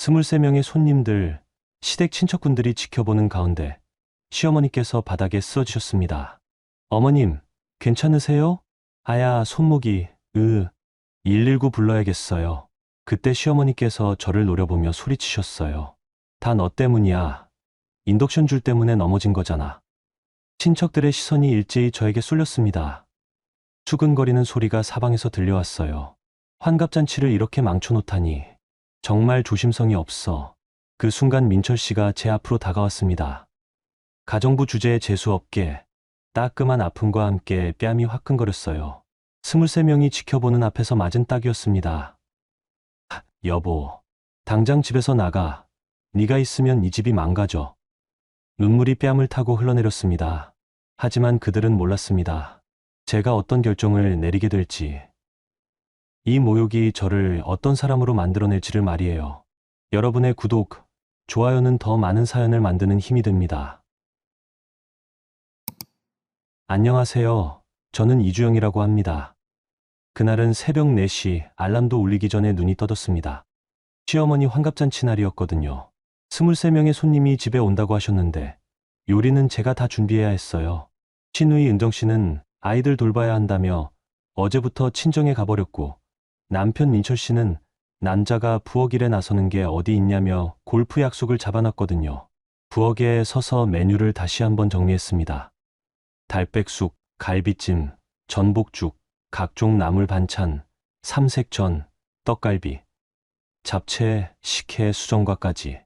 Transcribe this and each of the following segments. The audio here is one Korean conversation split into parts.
23명의 손님들, 시댁 친척분들이 지켜보는 가운데 시어머니께서 바닥에 쓰러지셨습니다. 어머님, 괜찮으세요? 아야, 손목이, 119 불러야겠어요. 그때 시어머니께서 저를 노려보며 소리치셨어요. 다 너 때문이야. 인덕션 줄 때문에 넘어진 거잖아. 친척들의 시선이 일제히 저에게 쏠렸습니다. 수근거리는 소리가 사방에서 들려왔어요. 환갑잔치를 이렇게 망쳐놓다니. 정말 조심성이 없어. 그 순간 민철 씨가 제 앞으로 다가왔습니다. 가정부 주제에 재수없게 따끔한 아픔과 함께 뺨이 화끈거렸어요. 23명이 지켜보는 앞에서 맞은 딱이었습니다. 여보, 당장 집에서 나가. 네가 있으면 이 집이 망가져. 눈물이 뺨을 타고 흘러내렸습니다. 하지만 그들은 몰랐습니다. 제가 어떤 결정을 내리게 될지. 이 모욕이 저를 어떤 사람으로 만들어낼지를 말이에요. 여러분의 구독, 좋아요는 더 많은 사연을 만드는 힘이 됩니다. 안녕하세요. 저는 이주영이라고 합니다. 그날은 새벽 4시 알람도 울리기 전에 눈이 떠졌습니다. 시어머니 환갑잔치 날이었거든요. 23명의 손님이 집에 온다고 하셨는데 요리는 제가 다 준비해야 했어요. 시누이 은정 씨는 아이들 돌봐야 한다며 어제부터 친정에 가버렸고 남편 민철 씨는 남자가 부엌 일에 나서는 게 어디 있냐며 골프 약속을 잡아놨거든요. 부엌에 서서 메뉴를 다시 한번 정리했습니다. 달백숙, 갈비찜, 전복죽, 각종 나물 반찬, 삼색전, 떡갈비, 잡채, 식혜, 수정과까지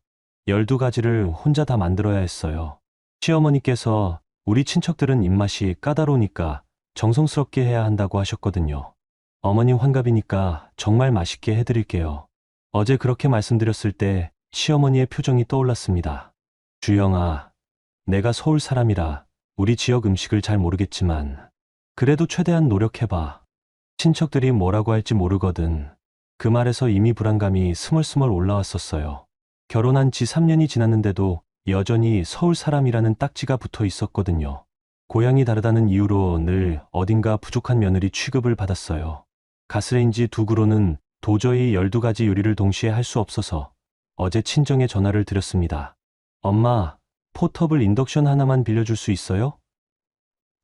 12가지를 혼자 다 만들어야 했어요. 시어머니께서 우리 친척들은 입맛이 까다로우니까 정성스럽게 해야 한다고 하셨거든요. 어머님 환갑이니까 정말 맛있게 해드릴게요. 어제 그렇게 말씀드렸을 때 시어머니의 표정이 떠올랐습니다. 주영아, 내가 서울 사람이라 우리 지역 음식을 잘 모르겠지만 그래도 최대한 노력해봐. 친척들이 뭐라고 할지 모르거든. 그 말에서 이미 불안감이 스멀스멀 올라왔었어요. 결혼한 지 3년이 지났는데도 여전히 서울 사람이라는 딱지가 붙어 있었거든요. 고향이 다르다는 이유로 늘 어딘가 부족한 며느리 취급을 받았어요. 가스레인지 2구로는 도저히 12가지 요리를 동시에 할 수 없어서 어제 친정에 전화를 드렸습니다. 엄마, 포터블 인덕션 하나만 빌려줄 수 있어요?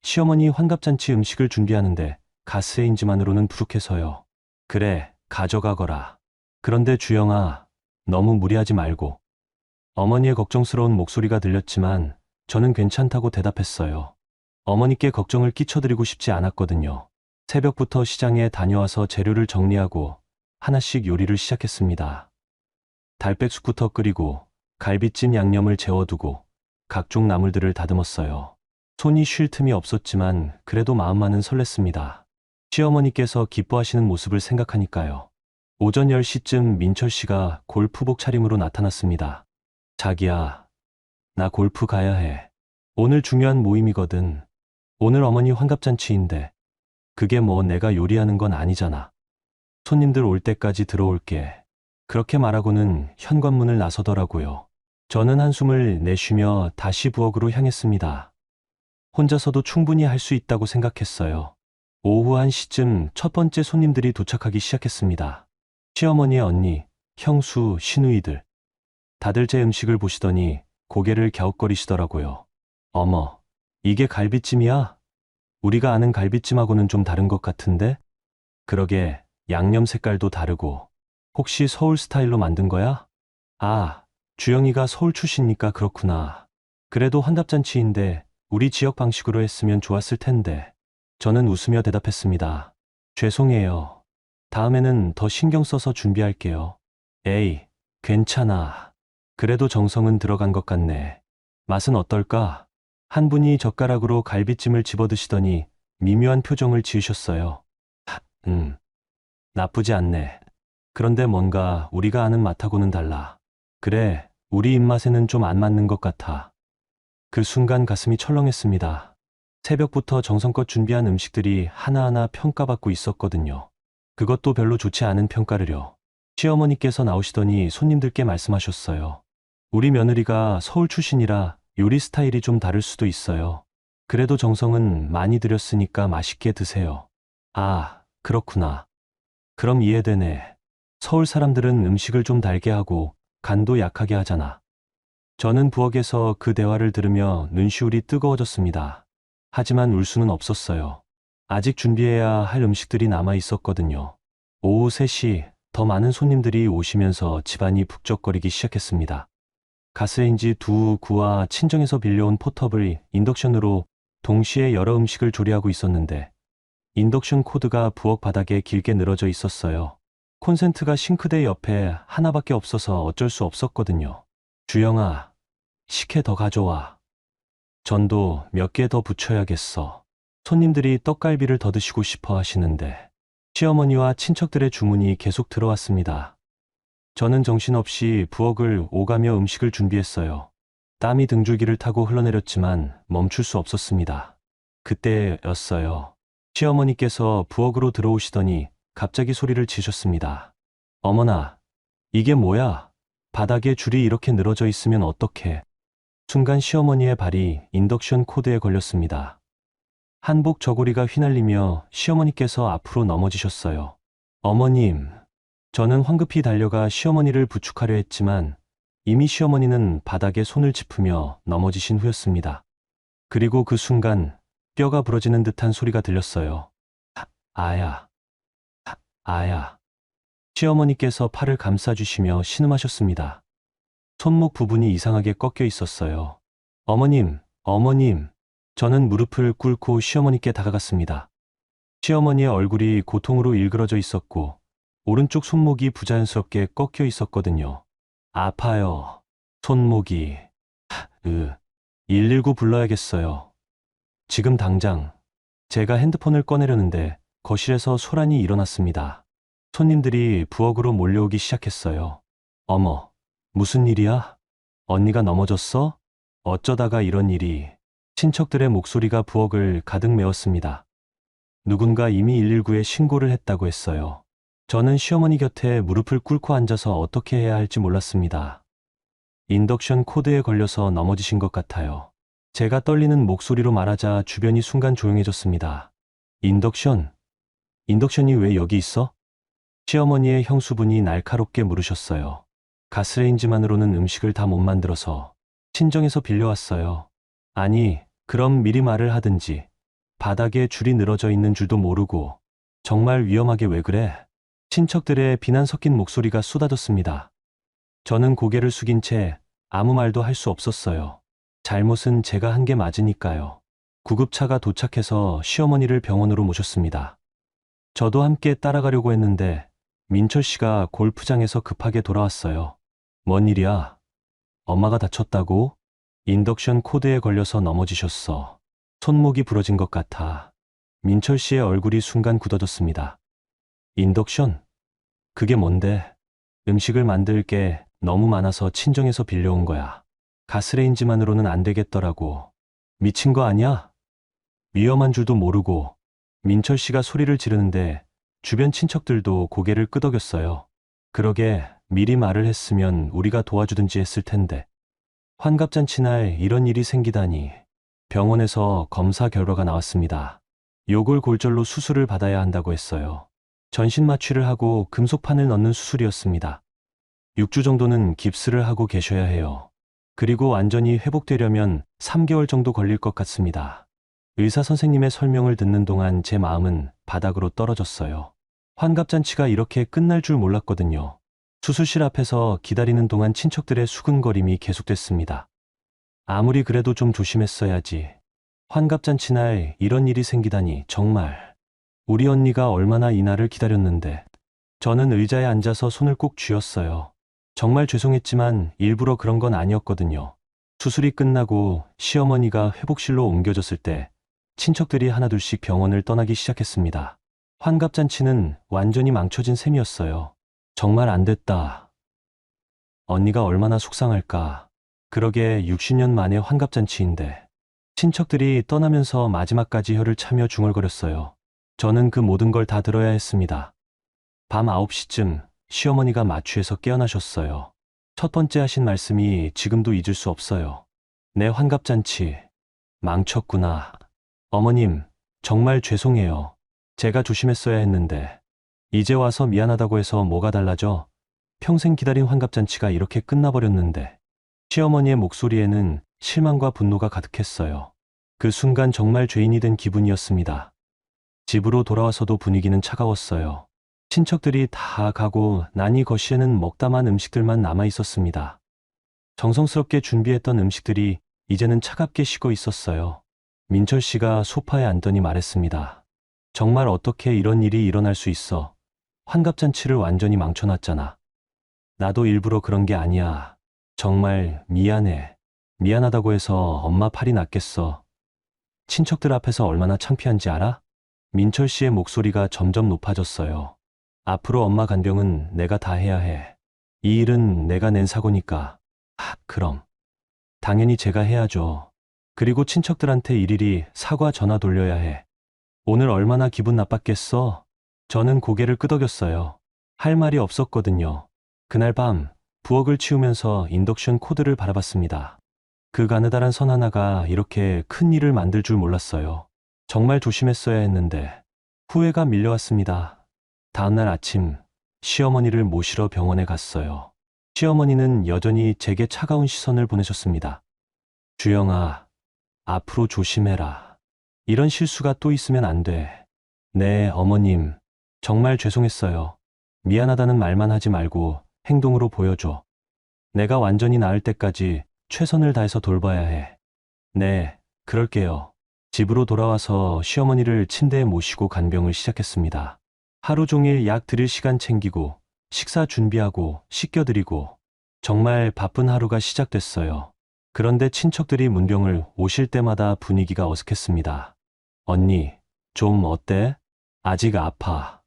시어머니 환갑잔치 음식을 준비하는데 가스레인지만으로는 부족해서요. 그래, 가져가거라. 그런데 주영아, 너무 무리하지 말고. 어머니의 걱정스러운 목소리가 들렸지만 저는 괜찮다고 대답했어요. 어머니께 걱정을 끼쳐드리고 싶지 않았거든요. 새벽부터 시장에 다녀와서 재료를 정리하고 하나씩 요리를 시작했습니다. 달백숙부터 끓이고 갈비찜 양념을 재워두고 각종 나물들을 다듬었어요. 손이 쉴 틈이 없었지만 그래도 마음만은 설렜습니다. 시어머니께서 기뻐하시는 모습을 생각하니까요. 오전 10시쯤 민철 씨가 골프복 차림으로 나타났습니다. 자기야, 나 골프 가야 해. 오늘 중요한 모임이거든. 오늘 어머니 환갑잔치인데 그게 뭐 내가 요리하는 건 아니잖아. 손님들 올 때까지 들어올게. 그렇게 말하고는 현관문을 나서더라고요. 저는 한숨을 내쉬며 다시 부엌으로 향했습니다. 혼자서도 충분히 할 수 있다고 생각했어요. 오후 1시쯤 첫 번째 손님들이 도착하기 시작했습니다. 시어머니의 언니, 형수, 시누이들. 다들 제 음식을 보시더니 고개를 갸웃거리시더라고요. 어머, 이게 갈비찜이야? 우리가 아는 갈비찜하고는 좀 다른 것 같은데? 그러게, 양념 색깔도 다르고. 혹시 서울 스타일로 만든 거야? 아, 주영이가 서울 출신이니까 그렇구나. 그래도 환갑잔치인데 우리 지역 방식으로 했으면 좋았을 텐데. 저는 웃으며 대답했습니다. 죄송해요. 다음에는 더 신경 써서 준비할게요. 에이, 괜찮아. 그래도 정성은 들어간 것 같네. 맛은 어떨까? 한 분이 젓가락으로 갈비찜을 집어드시더니 미묘한 표정을 지으셨어요. 나쁘지 않네. 그런데 뭔가 우리가 아는 맛하고는 달라. 그래, 우리 입맛에는 좀 안 맞는 것 같아. 그 순간 가슴이 철렁했습니다. 새벽부터 정성껏 준비한 음식들이 하나하나 평가받고 있었거든요. 그것도 별로 좋지 않은 평가를요. 시어머니께서 나오시더니 손님들께 말씀하셨어요. 우리 며느리가 서울 출신이라 요리 스타일이 좀 다를 수도 있어요. 그래도 정성은 많이 들였으니까 맛있게 드세요. 아, 그렇구나. 그럼 이해되네. 서울 사람들은 음식을 좀 달게 하고 간도 약하게 하잖아. 저는 부엌에서 그 대화를 들으며 눈시울이 뜨거워졌습니다. 하지만 울 수는 없었어요. 아직 준비해야 할 음식들이 남아 있었거든요. 오후 3시 더 많은 손님들이 오시면서 집안이 북적거리기 시작했습니다. 가스레인지 두 구와 친정에서 빌려온 포터블 인덕션으로 동시에 여러 음식을 조리하고 있었는데 인덕션 코드가 부엌 바닥에 길게 늘어져 있었어요. 콘센트가 싱크대 옆에 하나밖에 없어서 어쩔 수 없었거든요. 주영아, 식혜 더 가져와. 전도 몇 개 더 붙여야겠어. 손님들이 떡갈비를 더 드시고 싶어 하시는데 시어머니와 친척들의 주문이 계속 들어왔습니다. 저는 정신없이 부엌을 오가며 음식을 준비했어요. 땀이 등줄기를 타고 흘러내렸지만 멈출 수 없었습니다. 그때였어요. 시어머니께서 부엌으로 들어오시더니 갑자기 소리를 지셨습니다. 어머나, 이게 뭐야? 바닥에 줄이 이렇게 늘어져 있으면 어떡해? 순간 시어머니의 발이 인덕션 코드에 걸렸습니다. 한복 저고리가 휘날리며 시어머니께서 앞으로 넘어지셨어요. 어머님, 저는 황급히 달려가 시어머니를 부축하려 했지만 이미 시어머니는 바닥에 손을 짚으며 넘어지신 후였습니다. 그리고 그 순간 뼈가 부러지는 듯한 소리가 들렸어요. 아야, 아야. 시어머니께서 팔을 감싸주시며 신음하셨습니다. 손목 부분이 이상하게 꺾여 있었어요. 어머님, 어머님. 저는 무릎을 꿇고 시어머니께 다가갔습니다. 시어머니의 얼굴이 고통으로 일그러져 있었고 오른쪽 손목이 부자연스럽게 꺾여 있었거든요. 아파요. 손목이. 119 불러야겠어요. 지금 당장. 제가 핸드폰을 꺼내려는데 거실에서 소란이 일어났습니다. 손님들이 부엌으로 몰려오기 시작했어요. 어머, 무슨 일이야? 언니가 넘어졌어? 어쩌다가 이런 일이. 친척들의 목소리가 부엌을 가득 메웠습니다. 누군가 이미 119에 신고를 했다고 했어요. 저는 시어머니 곁에 무릎을 꿇고 앉아서 어떻게 해야 할지 몰랐습니다. 인덕션 코드에 걸려서 넘어지신 것 같아요. 제가 떨리는 목소리로 말하자 주변이 순간 조용해졌습니다. 인덕션? 인덕션이 왜 여기 있어? 시어머니의 형수분이 날카롭게 물으셨어요. 가스레인지만으로는 음식을 다 못 만들어서 친정에서 빌려왔어요. 아니, 그럼 미리 말을 하든지. 바닥에 줄이 늘어져 있는 줄도 모르고. 정말 위험하게 왜 그래? 친척들의 비난 섞인 목소리가 쏟아졌습니다. 저는 고개를 숙인 채 아무 말도 할 수 없었어요. 잘못은 제가 한 게 맞으니까요. 구급차가 도착해서 시어머니를 병원으로 모셨습니다. 저도 함께 따라가려고 했는데 민철 씨가 골프장에서 급하게 돌아왔어요. 뭔 일이야? 엄마가 다쳤다고? 인덕션 코드에 걸려서 넘어지셨어. 손목이 부러진 것 같아. 민철 씨의 얼굴이 순간 굳어졌습니다. 인덕션? 그게 뭔데? 음식을 만들 게 너무 많아서 친정에서 빌려온 거야. 가스레인지만으로는 안 되겠더라고. 미친 거 아니야? 위험한 줄도 모르고. 민철 씨가 소리를 지르는데 주변 친척들도 고개를 끄덕였어요. 그러게 미리 말을 했으면 우리가 도와주든지 했을 텐데. 환갑잔치 날 이런 일이 생기다니. 병원에서 검사 결과가 나왔습니다. 요골골절로 수술을 받아야 한다고 했어요. 전신 마취를 하고 금속판을 넣는 수술이었습니다. 6주 정도는 깁스를 하고 계셔야 해요. 그리고 완전히 회복되려면 3개월 정도 걸릴 것 같습니다. 의사 선생님의 설명을 듣는 동안 제 마음은 바닥으로 떨어졌어요. 환갑잔치가 이렇게 끝날 줄 몰랐거든요. 수술실 앞에서 기다리는 동안 친척들의 수근거림이 계속됐습니다. 아무리 그래도 좀 조심했어야지. 환갑잔치 날 이런 일이 생기다니 정말. 우리 언니가 얼마나 이 날을 기다렸는데. 저는 의자에 앉아서 손을 꼭 쥐었어요. 정말 죄송했지만 일부러 그런 건 아니었거든요. 수술이 끝나고 시어머니가 회복실로 옮겨졌을 때 친척들이 하나둘씩 병원을 떠나기 시작했습니다. 환갑잔치는 완전히 망쳐진 셈이었어요. 정말 안 됐다. 언니가 얼마나 속상할까. 그러게 60년 만에 환갑잔치인데. 친척들이 떠나면서 마지막까지 혀를 차며 중얼거렸어요. 저는 그 모든 걸 다 들어야 했습니다. 밤 9시쯤 시어머니가 마취해서 깨어나셨어요. 첫 번째 하신 말씀이 지금도 잊을 수 없어요. 내 환갑잔치 망쳤구나. 어머님, 정말 죄송해요. 제가 조심했어야 했는데. 이제 와서 미안하다고 해서 뭐가 달라져? 평생 기다린 환갑잔치가 이렇게 끝나버렸는데. 시어머니의 목소리에는 실망과 분노가 가득했어요. 그 순간 정말 죄인이 된 기분이었습니다. 집으로 돌아와서도 분위기는 차가웠어요. 친척들이 다 가고 나니 거실에는 먹다만 음식들만 남아 있었습니다. 정성스럽게 준비했던 음식들이 이제는 차갑게 식어 있었어요. 민철 씨가 소파에 앉더니 말했습니다. 정말 어떻게 이런 일이 일어날 수 있어. 환갑잔치를 완전히 망쳐놨잖아. 나도 일부러 그런 게 아니야. 정말 미안해. 미안하다고 해서 엄마 팔이 낫겠어. 친척들 앞에서 얼마나 창피한지 알아? 민철 씨의 목소리가 점점 높아졌어요. 앞으로 엄마 간병은 내가 다 해야 해. 이 일은 내가 낸 사고니까. 그럼. 당연히 제가 해야죠. 그리고 친척들한테 일일이 사과 전화 돌려야 해. 오늘 얼마나 기분 나빴겠어? 저는 고개를 끄덕였어요. 할 말이 없었거든요. 그날 밤 부엌을 치우면서 인덕션 코드를 바라봤습니다. 그 가느다란 선 하나가 이렇게 큰 일을 만들 줄 몰랐어요. 정말 조심했어야 했는데 후회가 밀려왔습니다. 다음날 아침 시어머니를 모시러 병원에 갔어요. 시어머니는 여전히 제게 차가운 시선을 보내셨습니다. 주영아, 앞으로 조심해라. 이런 실수가 또 있으면 안 돼. 네, 어머님. 정말 죄송했어요. 미안하다는 말만 하지 말고 행동으로 보여줘. 내가 완전히 나을 때까지 최선을 다해서 돌봐야 해. 네, 그럴게요. 집으로 돌아와서 시어머니를 침대에 모시고 간병을 시작했습니다. 하루 종일 약 드릴 시간 챙기고 식사 준비하고 씻겨드리고 정말 바쁜 하루가 시작됐어요. 그런데 친척들이 문병을 오실 때마다 분위기가 어색했습니다. 언니, 좀 어때? 아직 아파.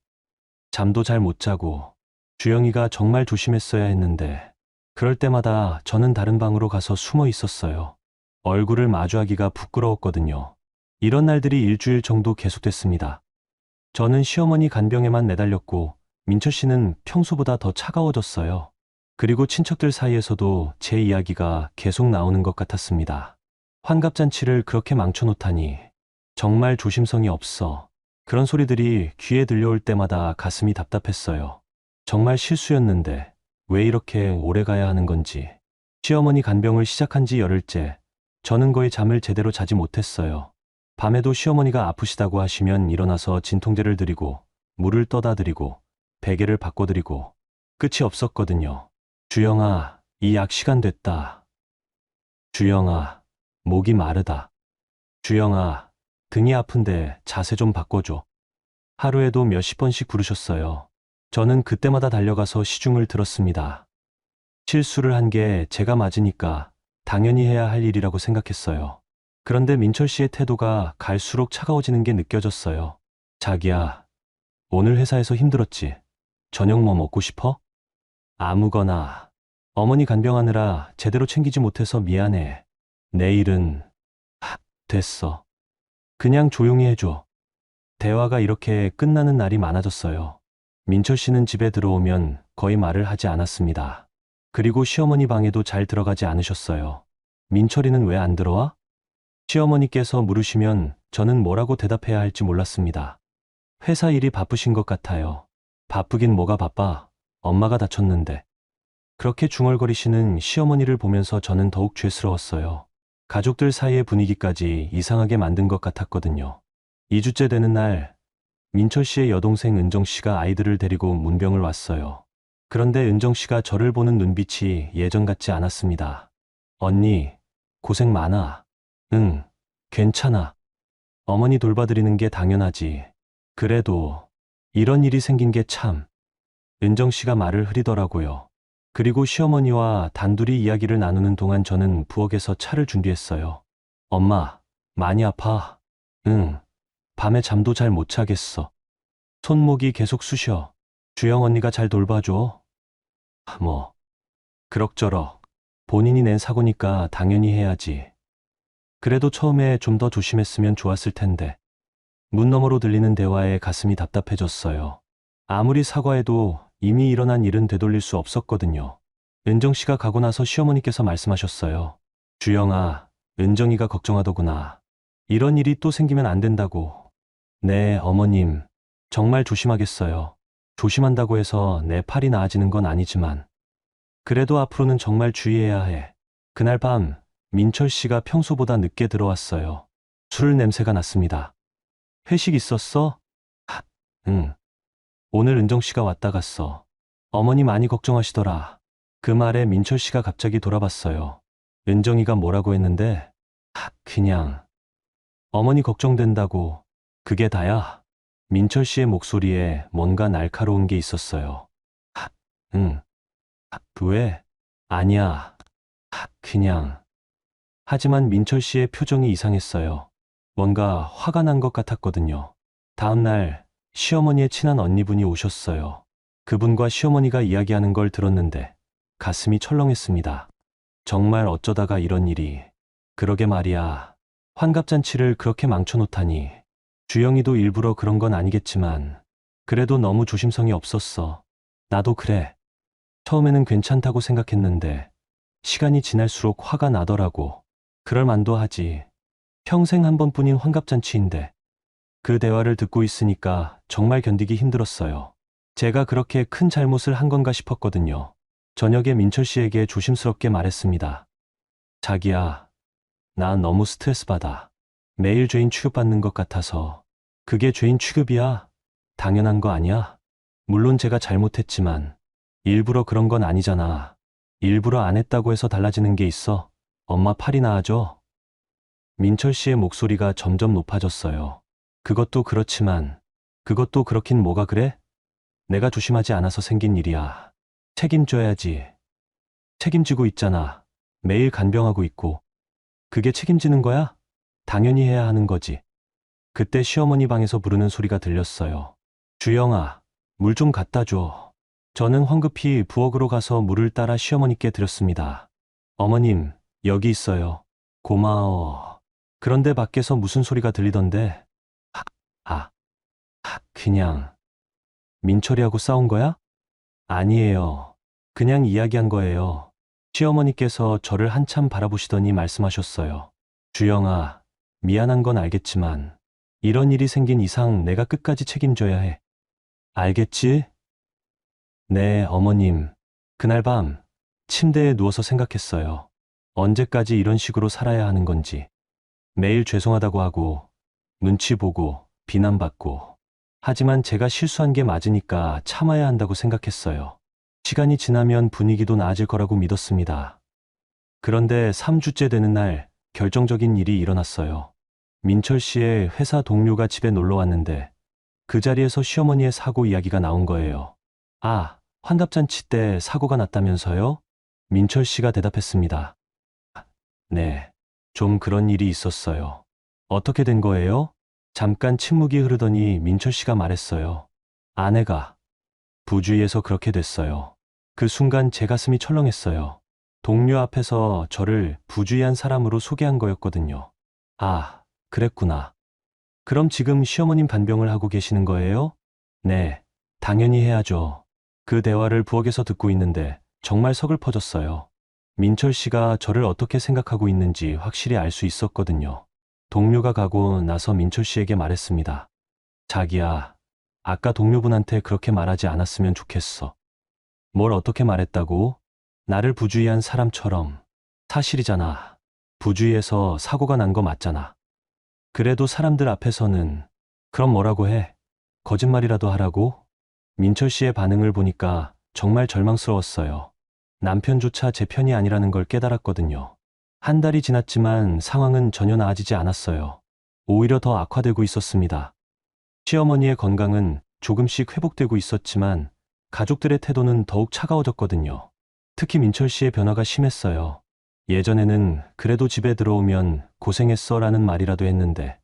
잠도 잘 못 자고. 주영이가 정말 조심했어야 했는데 그럴 때마다 저는 다른 방으로 가서 숨어 있었어요. 얼굴을 마주하기가 부끄러웠거든요. 이런 날들이 일주일 정도 계속됐습니다. 저는 시어머니 간병에만 매달렸고 민철 씨는 평소보다 더 차가워졌어요. 그리고 친척들 사이에서도 제 이야기가 계속 나오는 것 같았습니다. 환갑잔치를 그렇게 망쳐놓다니 정말 조심성이 없어. 그런 소리들이 귀에 들려올 때마다 가슴이 답답했어요. 정말 실수였는데 왜 이렇게 오래 가야 하는 건지. 시어머니 간병을 시작한 지 열흘째, 저는 거의 잠을 제대로 자지 못했어요. 밤에도 시어머니가 아프시다고 하시면 일어나서 진통제를 드리고 물을 떠다 드리고 베개를 바꿔드리고 끝이 없었거든요. 주영아, 이 약 시간 됐다. 주영아, 목이 마르다. 주영아, 등이 아픈데 자세 좀 바꿔줘. 하루에도 몇십 번씩 부르셨어요. 저는 그때마다 달려가서 시중을 들었습니다. 실수를 한 게 제가 맞으니까 당연히 해야 할 일이라고 생각했어요. 그런데 민철 씨의 태도가 갈수록 차가워지는 게 느껴졌어요. 자기야, 오늘 회사에서 힘들었지? 저녁 뭐 먹고 싶어? 아무거나. 어머니 간병하느라 제대로 챙기지 못해서 미안해. 내일은... 됐어. 그냥 조용히 해줘. 대화가 이렇게 끝나는 날이 많아졌어요. 민철 씨는 집에 들어오면 거의 말을 하지 않았습니다. 그리고 시어머니 방에도 잘 들어가지 않으셨어요. 민철이는 왜 안 들어와? 시어머니께서 물으시면 저는 뭐라고 대답해야 할지 몰랐습니다. 회사 일이 바쁘신 것 같아요. 바쁘긴 뭐가 바빠. 엄마가 다쳤는데. 그렇게 중얼거리시는 시어머니를 보면서 저는 더욱 죄스러웠어요. 가족들 사이의 분위기까지 이상하게 만든 것 같았거든요. 2주째 되는 날, 민철 씨의 여동생 은정 씨가 아이들을 데리고 문병을 왔어요. 그런데 은정 씨가 저를 보는 눈빛이 예전 같지 않았습니다. 언니, 고생 많아. 응, 괜찮아. 어머니 돌봐드리는 게 당연하지. 그래도 이런 일이 생긴 게 참. 은정 씨가 말을 흐리더라고요. 그리고 시어머니와 단둘이 이야기를 나누는 동안 저는 부엌에서 차를 준비했어요. 엄마, 많이 아파? 응, 밤에 잠도 잘 못 자겠어. 손목이 계속 쑤셔. 주영 언니가 잘 돌봐줘. 뭐, 그럭저럭. 본인이 낸 사고니까 당연히 해야지. 그래도 처음에 좀 더 조심했으면 좋았을 텐데. 문 너머로 들리는 대화에 가슴이 답답해졌어요. 아무리 사과해도 이미 일어난 일은 되돌릴 수 없었거든요. 은정 씨가 가고 나서 시어머니께서 말씀하셨어요. 주영아, 은정이가 걱정하더구나. 이런 일이 또 생기면 안 된다고. 네, 어머님. 정말 조심하겠어요. 조심한다고 해서 내 팔이 나아지는 건 아니지만 그래도 앞으로는 정말 주의해야 해. 그날 밤 민철 씨가 평소보다 늦게 들어왔어요. 술 냄새가 났습니다. 회식 있었어? 하, 응. 오늘 은정 씨가 왔다 갔어. 어머니 많이 걱정하시더라. 그 말에 민철 씨가 갑자기 돌아봤어요. 은정이가 뭐라고 했는데? 그냥 어머니 걱정된다고. 그게 다야. 민철 씨의 목소리에 뭔가 날카로운 게 있었어요. 응. 왜? 아니야. 그냥. 하지만 민철 씨의 표정이 이상했어요. 뭔가 화가 난 것 같았거든요. 다음 날 시어머니의 친한 언니분이 오셨어요. 그분과 시어머니가 이야기하는 걸 들었는데 가슴이 철렁했습니다. 정말 어쩌다가 이런 일이. 그러게 말이야. 환갑잔치를 그렇게 망쳐놓다니. 주영이도 일부러 그런 건 아니겠지만 그래도 너무 조심성이 없었어. 나도 그래. 처음에는 괜찮다고 생각했는데 시간이 지날수록 화가 나더라고. 그럴 만도 하지. 평생 한 번뿐인 환갑잔치인데. 그 대화를 듣고 있으니까 정말 견디기 힘들었어요. 제가 그렇게 큰 잘못을 한 건가 싶었거든요. 저녁에 민철 씨에게 조심스럽게 말했습니다. 자기야, 나 너무 스트레스 받아. 매일 죄인 취급받는 것 같아서. 그게 죄인 취급이야? 당연한 거 아니야? 물론 제가 잘못했지만 일부러 그런 건 아니잖아. 일부러 안 했다고 해서 달라지는 게 있어. 엄마 팔이 나아져. 민철 씨의 목소리가 점점 높아졌어요. 그것도 그렇지만 그것도 그렇긴 뭐가 그래? 내가 조심하지 않아서 생긴 일이야. 책임져야지. 책임지고 있잖아. 매일 간병하고 있고. 그게 책임지는 거야? 당연히 해야 하는 거지. 그때 시어머니 방에서 부르는 소리가 들렸어요. 주영아, 물 좀 갖다 줘. 저는 황급히 부엌으로 가서 물을 따라 시어머니께 드렸습니다. 어머님, 여기 있어요. 고마워. 그런데 밖에서 무슨 소리가 들리던데? 아, 그냥. 민철이하고 싸운 거야? 아니에요. 그냥 이야기한 거예요. 시어머니께서 저를 한참 바라보시더니 말씀하셨어요. 주영아, 미안한 건 알겠지만 이런 일이 생긴 이상 내가 끝까지 책임져야 해. 알겠지? 네, 어머님. 그날 밤 침대에 누워서 생각했어요. 언제까지 이런 식으로 살아야 하는 건지. 매일 죄송하다고 하고 눈치 보고 비난받고. 하지만 제가 실수한 게 맞으니까 참아야 한다고 생각했어요. 시간이 지나면 분위기도 나아질 거라고 믿었습니다. 그런데 3주째 되는 날 결정적인 일이 일어났어요. 민철 씨의 회사 동료가 집에 놀러 왔는데 그 자리에서 시어머니의 사고 이야기가 나온 거예요. 아, 환갑잔치 때 사고가 났다면서요? 민철 씨가 대답했습니다. 네, 좀 그런 일이 있었어요. 어떻게 된 거예요? 잠깐 침묵이 흐르더니 민철 씨가 말했어요. 아내가 부주의해서 그렇게 됐어요. 그 순간 제 가슴이 철렁했어요. 동료 앞에서 저를 부주의한 사람으로 소개한 거였거든요. 아, 그랬구나. 그럼 지금 시어머님 반병을 하고 계시는 거예요? 네, 당연히 해야죠. 그 대화를 부엌에서 듣고 있는데 정말 서글퍼졌어요. 민철 씨가 저를 어떻게 생각하고 있는지 확실히 알 수 있었거든요. 동료가 가고 나서 민철 씨에게 말했습니다. 자기야, 아까 동료분한테 그렇게 말하지 않았으면 좋겠어. 뭘 어떻게 말했다고? 나를 부주의한 사람처럼. 사실이잖아. 부주의해서 사고가 난 거 맞잖아. 그래도 사람들 앞에서는 그럼 뭐라고 해? 거짓말이라도 하라고? 민철 씨의 반응을 보니까 정말 절망스러웠어요. 남편조차 제 편이 아니라는 걸 깨달았거든요. 한 달이 지났지만 상황은 전혀 나아지지 않았어요. 오히려 더 악화되고 있었습니다. 시어머니의 건강은 조금씩 회복되고 있었지만 가족들의 태도는 더욱 차가워졌거든요. 특히 민철 씨의 변화가 심했어요. 예전에는 그래도 집에 들어오면 고생했어 라는 말이라도 했는데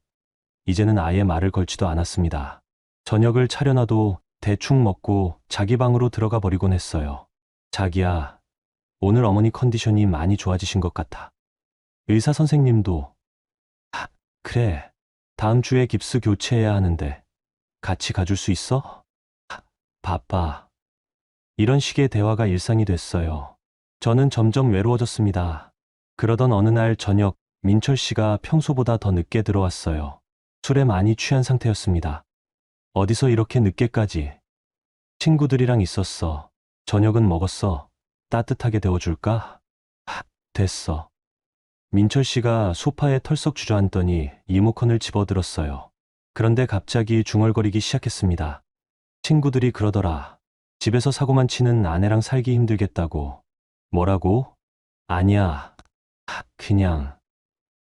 이제는 아예 말을 걸지도 않았습니다. 저녁을 차려놔도 대충 먹고 자기 방으로 들어가 버리곤 했어요. 자기야, 오늘 어머니 컨디션이 많이 좋아지신 것 같아. 의사 선생님도 그래, 다음 주에 깁스 교체해야 하는데 같이 가줄 수 있어? 바빠. 이런 식의 대화가 일상이 됐어요. 저는 점점 외로워졌습니다. 그러던 어느 날 저녁 민철 씨가 평소보다 더 늦게 들어왔어요. 술에 많이 취한 상태였습니다. 어디서 이렇게 늦게까지? 친구들이랑 있었어. 저녁은 먹었어. 따뜻하게 데워줄까? 됐어. 민철 씨가 소파에 털썩 주저앉더니 리모컨을 집어들었어요. 그런데 갑자기 중얼거리기 시작했습니다. 친구들이 그러더라. 집에서 사고만 치는 아내랑 살기 힘들겠다고. 뭐라고? 아니야. 그냥.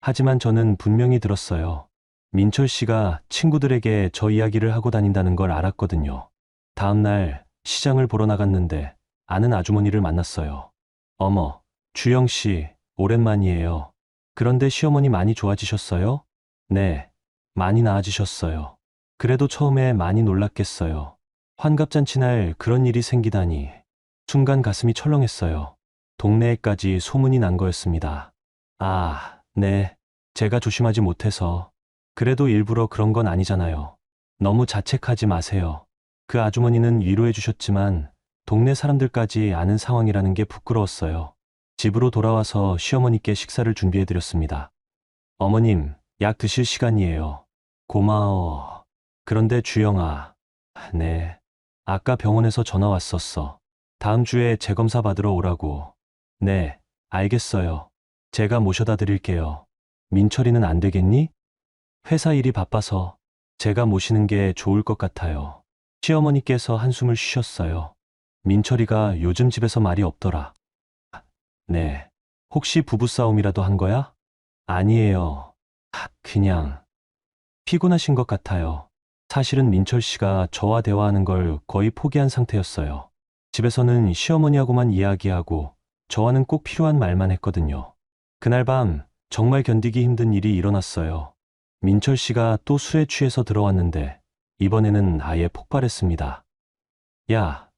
하지만 저는 분명히 들었어요. 민철 씨가 친구들에게 저 이야기를 하고 다닌다는 걸 알았거든요. 다음 날 시장을 보러 나갔는데 아는 아주머니를 만났어요. 어머, 주영 씨, 오랜만이에요. 그런데 시어머니 많이 좋아지셨어요? 네, 많이 나아지셨어요. 그래도 처음에 많이 놀랐겠어요. 환갑잔치 날 그런 일이 생기다니. 순간 가슴이 철렁했어요. 동네에까지 소문이 난 거였습니다. 아, 네. 제가 조심하지 못해서. 그래도 일부러 그런 건 아니잖아요. 너무 자책하지 마세요. 그 아주머니는 위로해 주셨지만 동네 사람들까지 아는 상황이라는 게 부끄러웠어요. 집으로 돌아와서 시어머니께 식사를 준비해 드렸습니다. 어머님, 약 드실 시간이에요. 고마워. 그런데 주영아. 네. 아까 병원에서 전화 왔었어. 다음 주에 재검사 받으러 오라고. 네, 알겠어요. 제가 모셔다 드릴게요. 민철이는 안 되겠니? 회사 일이 바빠서 제가 모시는 게 좋을 것 같아요. 시어머니께서 한숨을 쉬셨어요. 민철이가 요즘 집에서 말이 없더라. 네. 혹시 부부싸움이라도 한 거야? 아니에요. 그냥 피곤하신 것 같아요. 사실은 민철 씨가 저와 대화하는 걸 거의 포기한 상태였어요. 집에서는 시어머니하고만 이야기하고 저와는 꼭 필요한 말만 했거든요. 그날 밤 정말 견디기 힘든 일이 일어났어요. 민철 씨가 또 술에 취해서 들어왔는데 이번에는 아예 폭발했습니다. 야,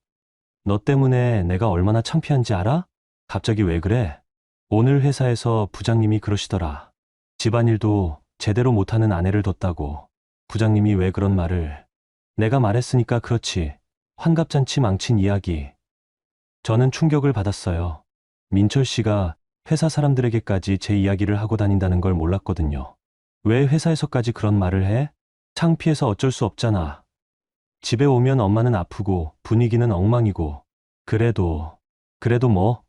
너 때문에 내가 얼마나 창피한지 알아? 갑자기 왜 그래? 오늘 회사에서 부장님이 그러시더라. 집안일도 제대로 못하는 아내를 뒀다고. 부장님이 왜 그런 말을. 내가 말했으니까 그렇지. 환갑잔치 망친 이야기. 저는 충격을 받았어요. 민철 씨가 회사 사람들에게까지 제 이야기를 하고 다닌다는 걸 몰랐거든요. 왜 회사에서까지 그런 말을 해? 창피해서 어쩔 수 없잖아. 집에 오면 엄마는 아프고 분위기는 엉망이고. 그래도 뭐?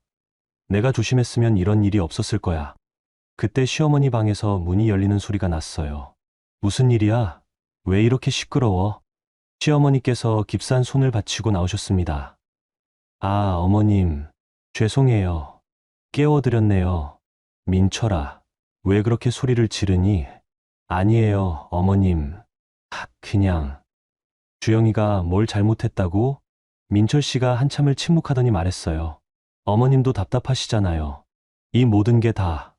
내가 조심했으면 이런 일이 없었을 거야. 그때 시어머니 방에서 문이 열리는 소리가 났어요. 무슨 일이야? 왜 이렇게 시끄러워? 시어머니께서 깁스한 손을 받치고 나오셨습니다. 아, 어머님, 죄송해요. 깨워드렸네요. 민철아, 왜 그렇게 소리를 지르니? 아니에요, 어머님. 그냥. 주영이가 뭘 잘못했다고? 민철 씨가 한참을 침묵하더니 말했어요. 어머님도 답답하시잖아요. 이 모든 게 다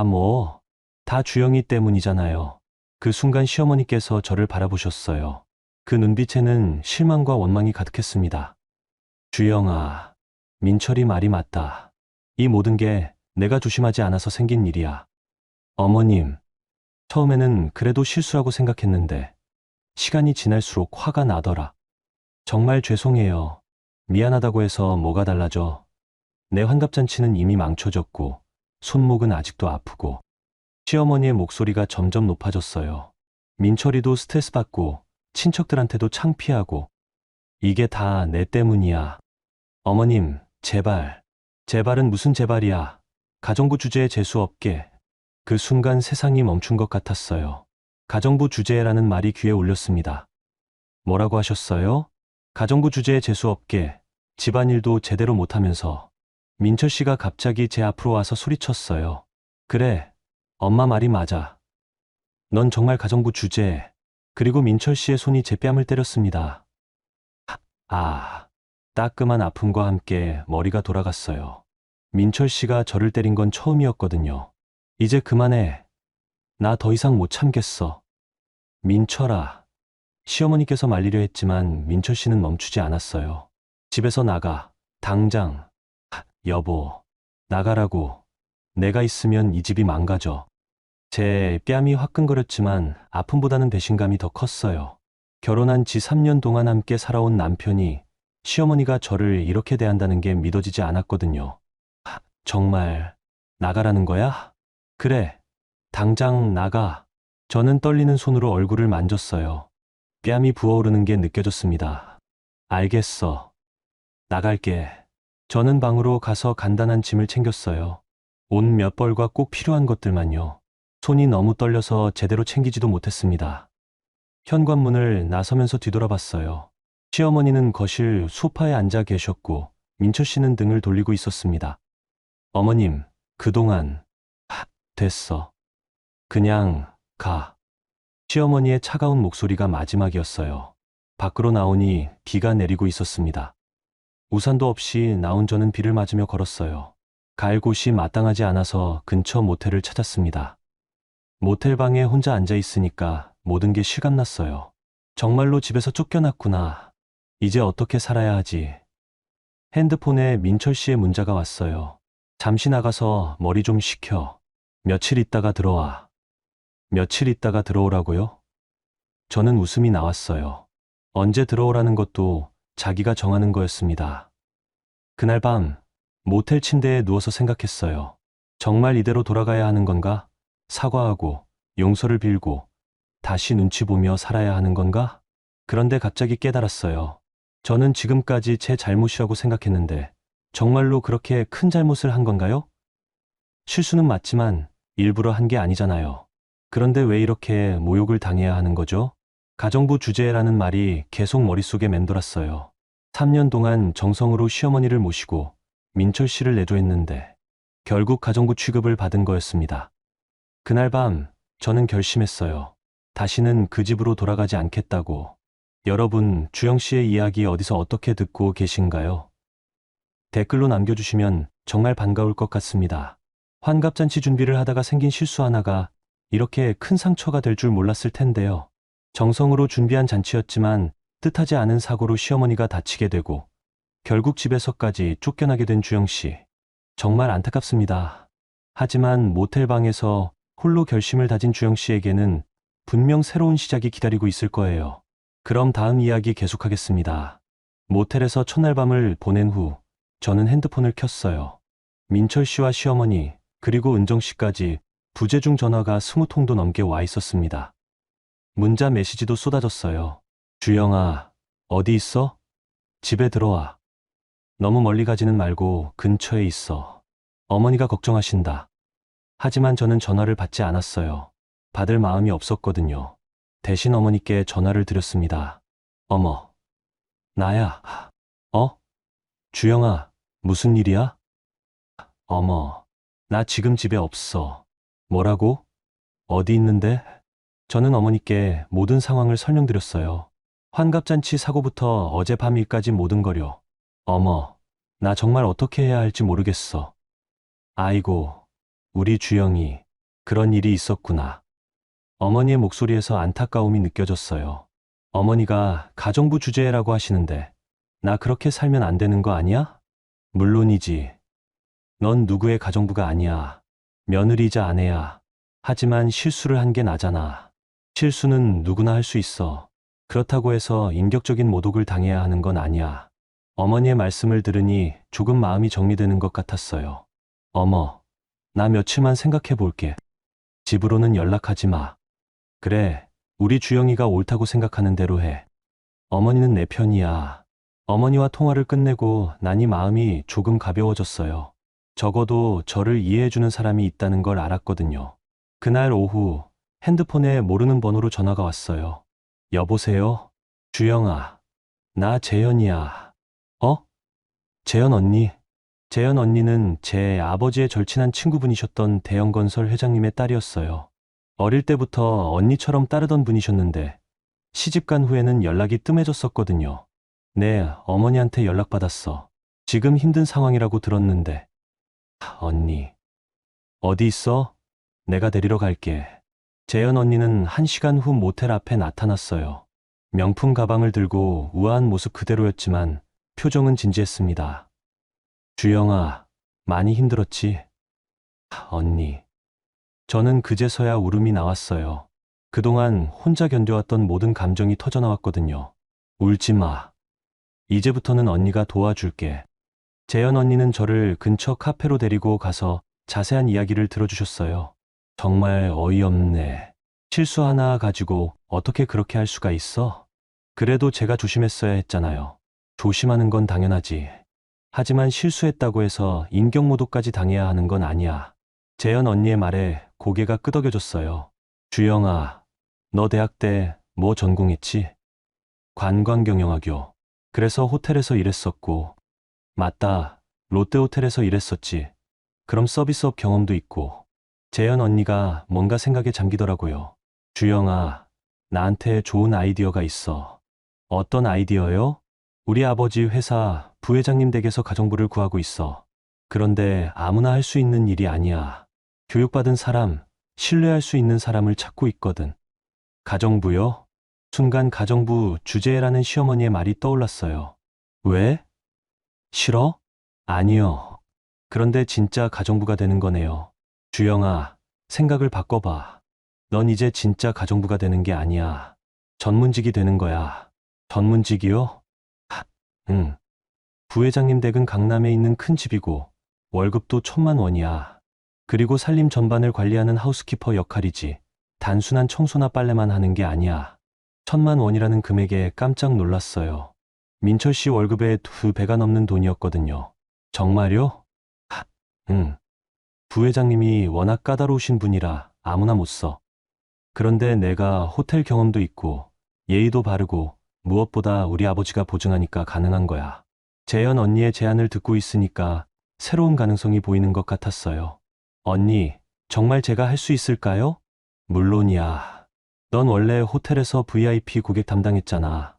뭐? 다 주영이 때문이잖아요. 그 순간 시어머니께서 저를 바라보셨어요. 그 눈빛에는 실망과 원망이 가득했습니다. 주영아, 민철이 말이 맞다. 이 모든 게 내가 조심하지 않아서 생긴 일이야. 어머님, 처음에는 그래도 실수라고 생각했는데 시간이 지날수록 화가 나더라. 정말 죄송해요. 미안하다고 해서 뭐가 달라져. 내 환갑잔치는 이미 망쳐졌고 손목은 아직도 아프고. 시어머니의 목소리가 점점 높아졌어요. 민철이도 스트레스 받고 친척들한테도 창피하고. 이게 다 내 때문이야. 어머님, 제발. 제발은 무슨 제발이야. 가정부 주제에 재수 없게. 그 순간 세상이 멈춘 것 같았어요. 가정부 주제라는 말이 귀에 울렸습니다. 뭐라고 하셨어요? 가정부 주제에 재수 없게. 집안일도 제대로 못하면서. 민철 씨가 갑자기 제 앞으로 와서 소리쳤어요. 그래, 엄마 말이 맞아. 넌 정말 가정부 주제에. 그리고 민철 씨의 손이 제 뺨을 때렸습니다. 아, 따끔한 아픔과 함께 머리가 돌아갔어요. 민철 씨가 저를 때린 건 처음이었거든요. 이제 그만해. 나 더 이상 못 참겠어. 민철아. 시어머니께서 말리려 했지만 민철 씨는 멈추지 않았어요. 집에서 나가. 당장. 여보. 나가라고. 내가 있으면 이 집이 망가져. 제 뺨이 화끈거렸지만 아픔보다는 배신감이 더 컸어요. 결혼한 지 3년 동안 함께 살아온 남편이 시어머니가 저를 이렇게 대한다는 게 믿어지지 않았거든요. 정말 나가라는 거야? 그래, 당장 나가. 저는 떨리는 손으로 얼굴을 만졌어요. 뺨이 부어오르는 게 느껴졌습니다. 알겠어. 나갈게. 저는 방으로 가서 간단한 짐을 챙겼어요. 옷 몇 벌과 꼭 필요한 것들만요. 손이 너무 떨려서 제대로 챙기지도 못했습니다. 현관문을 나서면서 뒤돌아봤어요. 시어머니는 거실 소파에 앉아 계셨고 민철 씨는 등을 돌리고 있었습니다. 어머님, 그동안 됐어. 그냥 가. 시어머니의 차가운 목소리가 마지막이었어요. 밖으로 나오니 비가 내리고 있었습니다. 우산도 없이 나온 저는 비를 맞으며 걸었어요. 갈 곳이 마땅하지 않아서 근처 모텔을 찾았습니다. 모텔 방에 혼자 앉아 있으니까 모든 게 실감났어요. 정말로 집에서 쫓겨났구나. 이제 어떻게 살아야 하지? 핸드폰에 민철 씨의 문자가 왔어요. 잠시 나가서 머리 좀 식혀. 며칠 있다가 들어와. 며칠 있다가 들어오라고요? 저는 웃음이 나왔어요. 언제 들어오라는 것도 자기가 정하는 거였습니다. 그날 밤 모텔 침대에 누워서 생각했어요. 정말 이대로 돌아가야 하는 건가? 사과하고 용서를 빌고 다시 눈치 보며 살아야 하는 건가? 그런데 갑자기 깨달았어요. 저는 지금까지 제 잘못이라고 생각했는데 정말로 그렇게 큰 잘못을 한 건가요? 실수는 맞지만 일부러 한 게 아니잖아요. 그런데 왜 이렇게 모욕을 당해야 하는 거죠? 가정부 주제라는 말이 계속 머릿속에 맴돌았어요. 3년 동안 정성으로 시어머니를 모시고 민철 씨를 내조했는데 결국 가정부 취급을 받은 거였습니다. 그날 밤 저는 결심했어요. 다시는 그 집으로 돌아가지 않겠다고. 여러분, 주영 씨의 이야기 어디서 어떻게 듣고 계신가요? 댓글로 남겨주시면 정말 반가울 것 같습니다. 환갑잔치 준비를 하다가 생긴 실수 하나가 이렇게 큰 상처가 될 줄 몰랐을 텐데요. 정성으로 준비한 잔치였지만 뜻하지 않은 사고로 시어머니가 다치게 되고 결국 집에서까지 쫓겨나게 된 주영 씨. 정말 안타깝습니다. 하지만 모텔방에서 홀로 결심을 다진 주영 씨에게는 분명 새로운 시작이 기다리고 있을 거예요. 그럼 다음 이야기 계속하겠습니다. 모텔에서 첫날 밤을 보낸 후 저는 핸드폰을 켰어요. 민철 씨와 시어머니 그리고 은정 씨까지 부재중 전화가 20통도 넘게 와 있었습니다. 문자 메시지도 쏟아졌어요. 주영아, 어디 있어? 집에 들어와. 너무 멀리 가지는 말고 근처에 있어. 어머니가 걱정하신다. 하지만 저는 전화를 받지 않았어요. 받을 마음이 없었거든요. 대신 어머니께 전화를 드렸습니다. 어머, 나야. 주영아, 무슨 일이야? 어머, 나 지금 집에 없어. 뭐라고? 어디 있는데? 저는 어머니께 모든 상황을 설명드렸어요. 환갑잔치 사고부터 어젯밤 일까지 모든 거려. 어머, 나 정말 어떻게 해야 할지 모르겠어. 아이고, 우리 주영이 그런 일이 있었구나. 어머니의 목소리에서 안타까움이 느껴졌어요. 어머니가 가정부 주제라고 하시는데 나 그렇게 살면 안 되는 거 아니야? 물론이지. 넌 누구의 가정부가 아니야. 며느리이자 아내야. 하지만 실수를 한 게 나잖아. 실수는 누구나 할 수 있어. 그렇다고 해서 인격적인 모독을 당해야 하는 건 아니야. 어머니의 말씀을 들으니 조금 마음이 정리되는 것 같았어요. 어머, 나 며칠만 생각해 볼게. 집으로는 연락하지 마. 그래, 우리 주영이가 옳다고 생각하는 대로 해. 어머니는 내 편이야. 어머니와 통화를 끝내고 나니 마음이 조금 가벼워졌어요. 적어도 저를 이해해주는 사람이 있다는 걸 알았거든요. 그날 오후 핸드폰에 모르는 번호로 전화가 왔어요. 여보세요? 주영아, 나 재현이야. 재현 언니? 재현 언니는 제 아버지의 절친한 친구분이셨던 대형건설 회장님의 딸이었어요. 어릴 때부터 언니처럼 따르던 분이셨는데 시집간 후에는 연락이 뜸해졌었거든요. 네, 어머니한테 연락받았어. 지금 힘든 상황이라고 들었는데. 언니, 어디 있어? 내가 데리러 갈게. 재현 언니는 1시간 후 모텔 앞에 나타났어요. 명품 가방을 들고 우아한 모습 그대로였지만 표정은 진지했습니다. 주영아, 많이 힘들었지? 언니. 저는 그제서야 울음이 나왔어요. 그동안 혼자 견뎌왔던 모든 감정이 터져나왔거든요. 울지 마. 이제부터는 언니가 도와줄게. 재현 언니는 저를 근처 카페로 데리고 가서 자세한 이야기를 들어주셨어요. 정말 어이없네. 실수 하나 가지고 어떻게 그렇게 할 수가 있어? 그래도 제가 조심했어야 했잖아요. 조심하는 건 당연하지. 하지만 실수했다고 해서 인격모독까지 당해야 하는 건 아니야. 재현 언니의 말에 고개가 끄덕여졌어요. 주영아, 너 대학 때 뭐 전공했지? 관광경영학교. 그래서 호텔에서 일했었고. 맞다. 롯데호텔에서 일했었지. 그럼 서비스업 경험도 있고. 재현 언니가 뭔가 생각에 잠기더라고요. 주영아, 나한테 좋은 아이디어가 있어. 어떤 아이디어요? 우리 아버지 회사 부회장님 댁에서 가정부를 구하고 있어. 그런데 아무나 할 수 있는 일이 아니야. 교육받은 사람, 신뢰할 수 있는 사람을 찾고 있거든. 가정부요? 순간 가정부 주제라는 시어머니의 말이 떠올랐어요. 왜? 싫어? 아니요. 그런데 진짜 가정부가 되는 거네요. 주영아, 생각을 바꿔봐. 넌 이제 진짜 가정부가 되는 게 아니야. 전문직이 되는 거야. 전문직이요? 응. 부회장님 댁은 강남에 있는 큰 집이고 월급도 1,000만 원이야. 그리고 살림 전반을 관리하는 하우스키퍼 역할이지. 단순한 청소나 빨래만 하는 게 아니야. 1,000만 원이라는 금액에 깜짝 놀랐어요. 민철 씨 월급의 2배가 넘는 돈이었거든요. 정말요? 응. 부회장님이 워낙 까다로우신 분이라 아무나 못 써. 그런데 내가 호텔 경험도 있고 예의도 바르고 무엇보다 우리 아버지가 보증하니까 가능한 거야. 재현 언니의 제안을 듣고 있으니까 새로운 가능성이 보이는 것 같았어요. 언니, 정말 제가 할 수 있을까요? 물론이야. 넌 원래 호텔에서 VIP 고객 담당했잖아.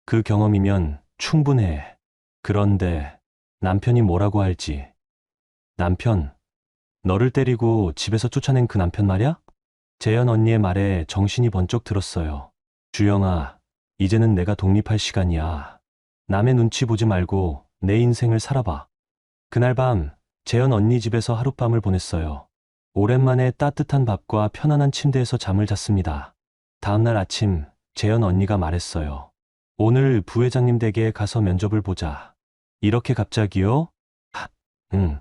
그 경험이면 충분해. 그런데 남편이 뭐라고 할지. 남편, 너를 때리고 집에서 쫓아낸 그 남편 말야? 재현 언니의 말에 정신이 번쩍 들었어요. 주영아, 이제는 내가 독립할 시간이야. 남의 눈치 보지 말고 내 인생을 살아봐. 그날 밤, 재현 언니 집에서 하룻밤을 보냈어요. 오랜만에 따뜻한 밥과 편안한 침대에서 잠을 잤습니다. 다음날 아침, 재현 언니가 말했어요. 오늘 부회장님 댁에 가서 면접을 보자. 이렇게 갑자기요? 응.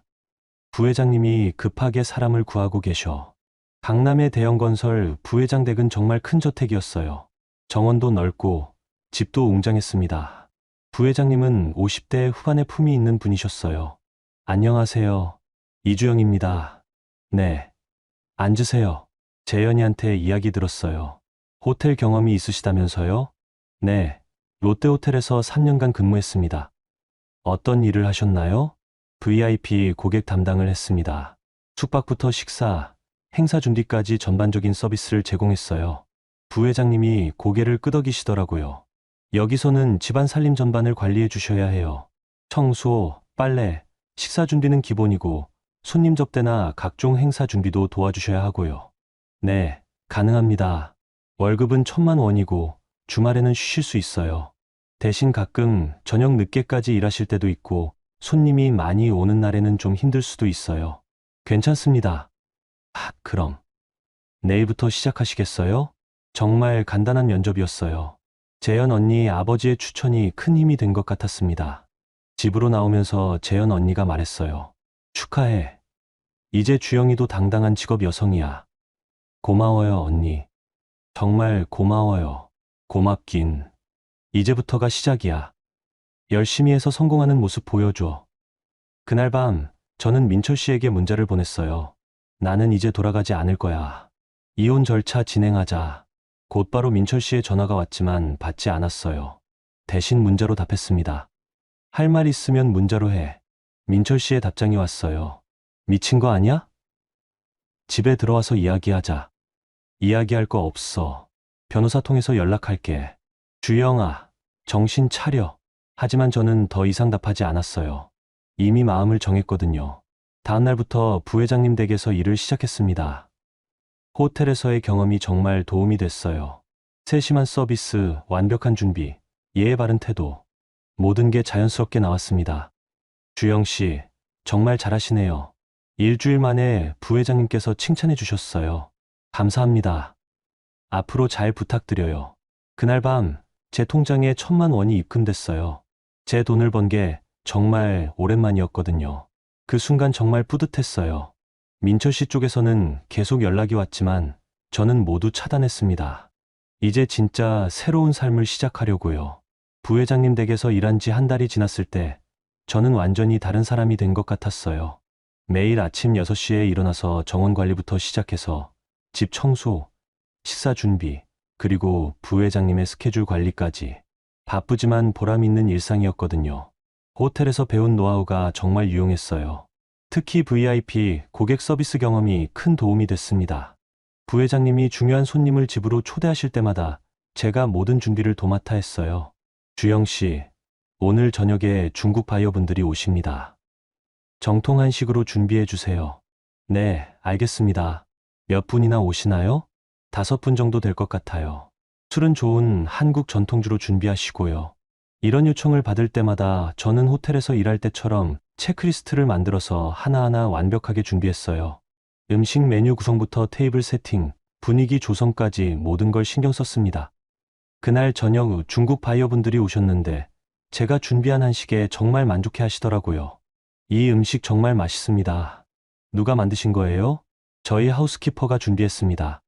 부회장님이 급하게 사람을 구하고 계셔. 강남의 대형 건설 부회장 댁은 정말 큰 저택이었어요. 정원도 넓고 집도 웅장했습니다. 부회장님은 50대 후반의 품이 있는 분이셨어요. 안녕하세요. 이주영입니다. 네. 앉으세요. 재현이한테 이야기 들었어요. 호텔 경험이 있으시다면서요? 네. 롯데호텔에서 3년간 근무했습니다. 어떤 일을 하셨나요? VIP 고객 담당을 했습니다. 숙박부터 식사, 행사 준비까지 전반적인 서비스를 제공했어요. 부회장님이 고개를 끄덕이시더라고요. 여기서는 집안 살림 전반을 관리해 주셔야 해요. 청소, 빨래, 식사 준비는 기본이고 손님 접대나 각종 행사 준비도 도와주셔야 하고요. 네, 가능합니다. 월급은 1,000만 원이고 주말에는 쉬실 수 있어요. 대신 가끔 저녁 늦게까지 일하실 때도 있고 손님이 많이 오는 날에는 좀 힘들 수도 있어요. 괜찮습니다. 그럼 내일부터 시작하시겠어요? 정말 간단한 면접이었어요. 재현 언니 아버지의 추천이 큰 힘이 된 것 같았습니다. 집으로 나오면서 재현 언니가 말했어요. 축하해. 이제 주영이도 당당한 직업 여성이야. 고마워요, 언니. 정말 고마워요. 고맙긴. 이제부터가 시작이야. 열심히 해서 성공하는 모습 보여줘. 그날 밤, 저는 민철 씨에게 문자를 보냈어요. 나는 이제 돌아가지 않을 거야. 이혼 절차 진행하자. 곧바로 민철 씨의 전화가 왔지만 받지 않았어요. 대신 문자로 답했습니다. 할 말 있으면 문자로 해. 민철 씨의 답장이 왔어요. 미친 거 아니야? 집에 들어와서 이야기하자. 이야기할 거 없어. 변호사 통해서 연락할게. 주영아, 정신 차려. 하지만 저는 더 이상 답하지 않았어요. 이미 마음을 정했거든요. 다음 날부터 부회장님 댁에서 일을 시작했습니다. 호텔에서의 경험이 정말 도움이 됐어요. 세심한 서비스, 완벽한 준비, 예의 바른 태도. 모든 게 자연스럽게 나왔습니다. 주영 씨, 정말 잘하시네요. 일주일 만에 부회장님께서 칭찬해 주셨어요. 감사합니다. 앞으로 잘 부탁드려요. 그날 밤, 제 통장에 1,000만 원이 입금됐어요. 제 돈을 번 게 정말 오랜만이었거든요. 그 순간 정말 뿌듯했어요. 민철 씨 쪽에서는 계속 연락이 왔지만 저는 모두 차단했습니다. 이제 진짜 새로운 삶을 시작하려고요. 부회장님 댁에서 일한 지 한 달이 지났을 때 저는 완전히 다른 사람이 된 것 같았어요. 매일 아침 6시에 일어나서 정원 관리부터 시작해서 집 청소, 식사 준비, 그리고 부회장님의 스케줄 관리까지 바쁘지만 보람 있는 일상이었거든요. 호텔에서 배운 노하우가 정말 유용했어요. 특히 VIP 고객 서비스 경험이 큰 도움이 됐습니다. 부회장님이 중요한 손님을 집으로 초대하실 때마다 제가 모든 준비를 도맡아 했어요. 주영 씨, 오늘 저녁에 중국 바이어분들이 오십니다. 정통 한식으로 준비해 주세요. 네, 알겠습니다. 몇 분이나 오시나요? 5분 정도 될 것 같아요. 술은 좋은 한국 전통주로 준비하시고요. 이런 요청을 받을 때마다 저는 호텔에서 일할 때처럼 체크리스트를 만들어서 하나하나 완벽하게 준비했어요. 음식 메뉴 구성부터 테이블 세팅, 분위기 조성까지 모든 걸 신경 썼습니다. 그날 저녁 중국 바이어분들이 오셨는데 제가 준비한 한식에 정말 만족해 하시더라고요. 이 음식 정말 맛있습니다. 누가 만드신 거예요? 저희 하우스키퍼가 준비했습니다.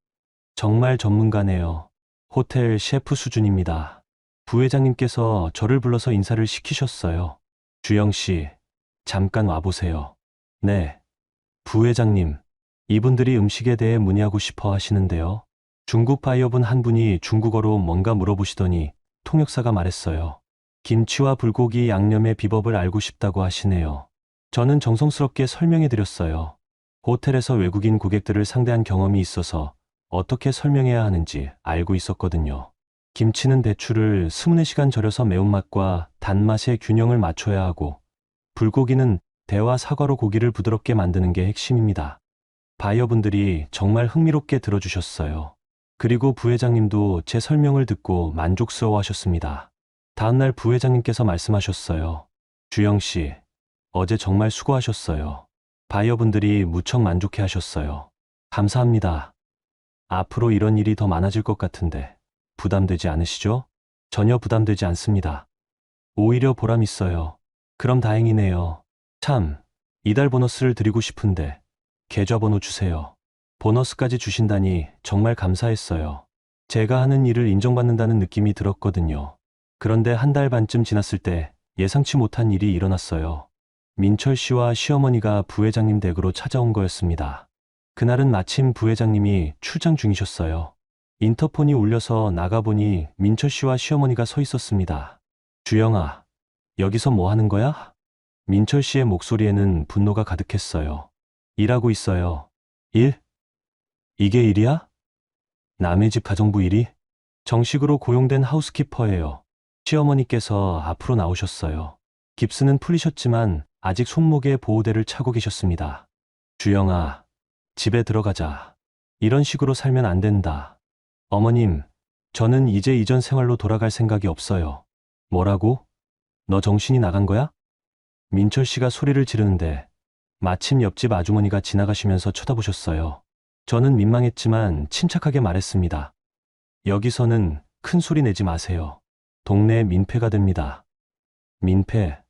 정말 전문가네요. 호텔 셰프 수준입니다. 부회장님께서 저를 불러서 인사를 시키셨어요. 주영 씨, 잠깐 와보세요. 네. 부회장님, 이분들이 음식에 대해 문의하고 싶어 하시는데요. 중국 바이어분 한 분이 중국어로 뭔가 물어보시더니 통역사가 말했어요. 김치와 불고기 양념의 비법을 알고 싶다고 하시네요. 저는 정성스럽게 설명해 드렸어요. 호텔에서 외국인 고객들을 상대한 경험이 있어서 어떻게 설명해야 하는지 알고 있었거든요. 김치는 배추를 24시간 절여서 매운맛과 단맛의 균형을 맞춰야 하고, 불고기는 대와 사과로 고기를 부드럽게 만드는 게 핵심입니다. 바이어분들이 정말 흥미롭게 들어주셨어요. 그리고 부회장님도 제 설명을 듣고 만족스러워 하셨습니다. 다음날 부회장님께서 말씀하셨어요. 주영 씨, 어제 정말 수고하셨어요. 바이어분들이 무척 만족해 하셨어요. 감사합니다. 앞으로 이런 일이 더 많아질 것 같은데 부담되지 않으시죠? 전혀 부담되지 않습니다. 오히려 보람 있어요. 그럼 다행이네요. 참, 이달 보너스를 드리고 싶은데 계좌번호 주세요. 보너스까지 주신다니 정말 감사했어요. 제가 하는 일을 인정받는다는 느낌이 들었거든요. 그런데 한 달 반쯤 지났을 때 예상치 못한 일이 일어났어요. 민철 씨와 시어머니가 부회장님 댁으로 찾아온 거였습니다. 그날은 마침 부회장님이 출장 중이셨어요. 인터폰이 울려서 나가보니 민철 씨와 시어머니가 서 있었습니다. 주영아, 여기서 뭐 하는 거야? 민철 씨의 목소리에는 분노가 가득했어요. 일하고 있어요. 일? 이게 일이야? 남의 집 가정부 일이? 정식으로 고용된 하우스키퍼예요. 시어머니께서 앞으로 나오셨어요. 깁스는 풀리셨지만 아직 손목에 보호대를 차고 계셨습니다. 주영아, 집에 들어가자. 이런 식으로 살면 안 된다. 어머님, 저는 이제 이전 생활로 돌아갈 생각이 없어요. 뭐라고? 너 정신이 나간 거야? 민철 씨가 소리를 지르는데 마침 옆집 아주머니가 지나가시면서 쳐다보셨어요. 저는 민망했지만 침착하게 말했습니다. 여기서는 큰 소리 내지 마세요. 동네에 민폐가 됩니다. 민폐?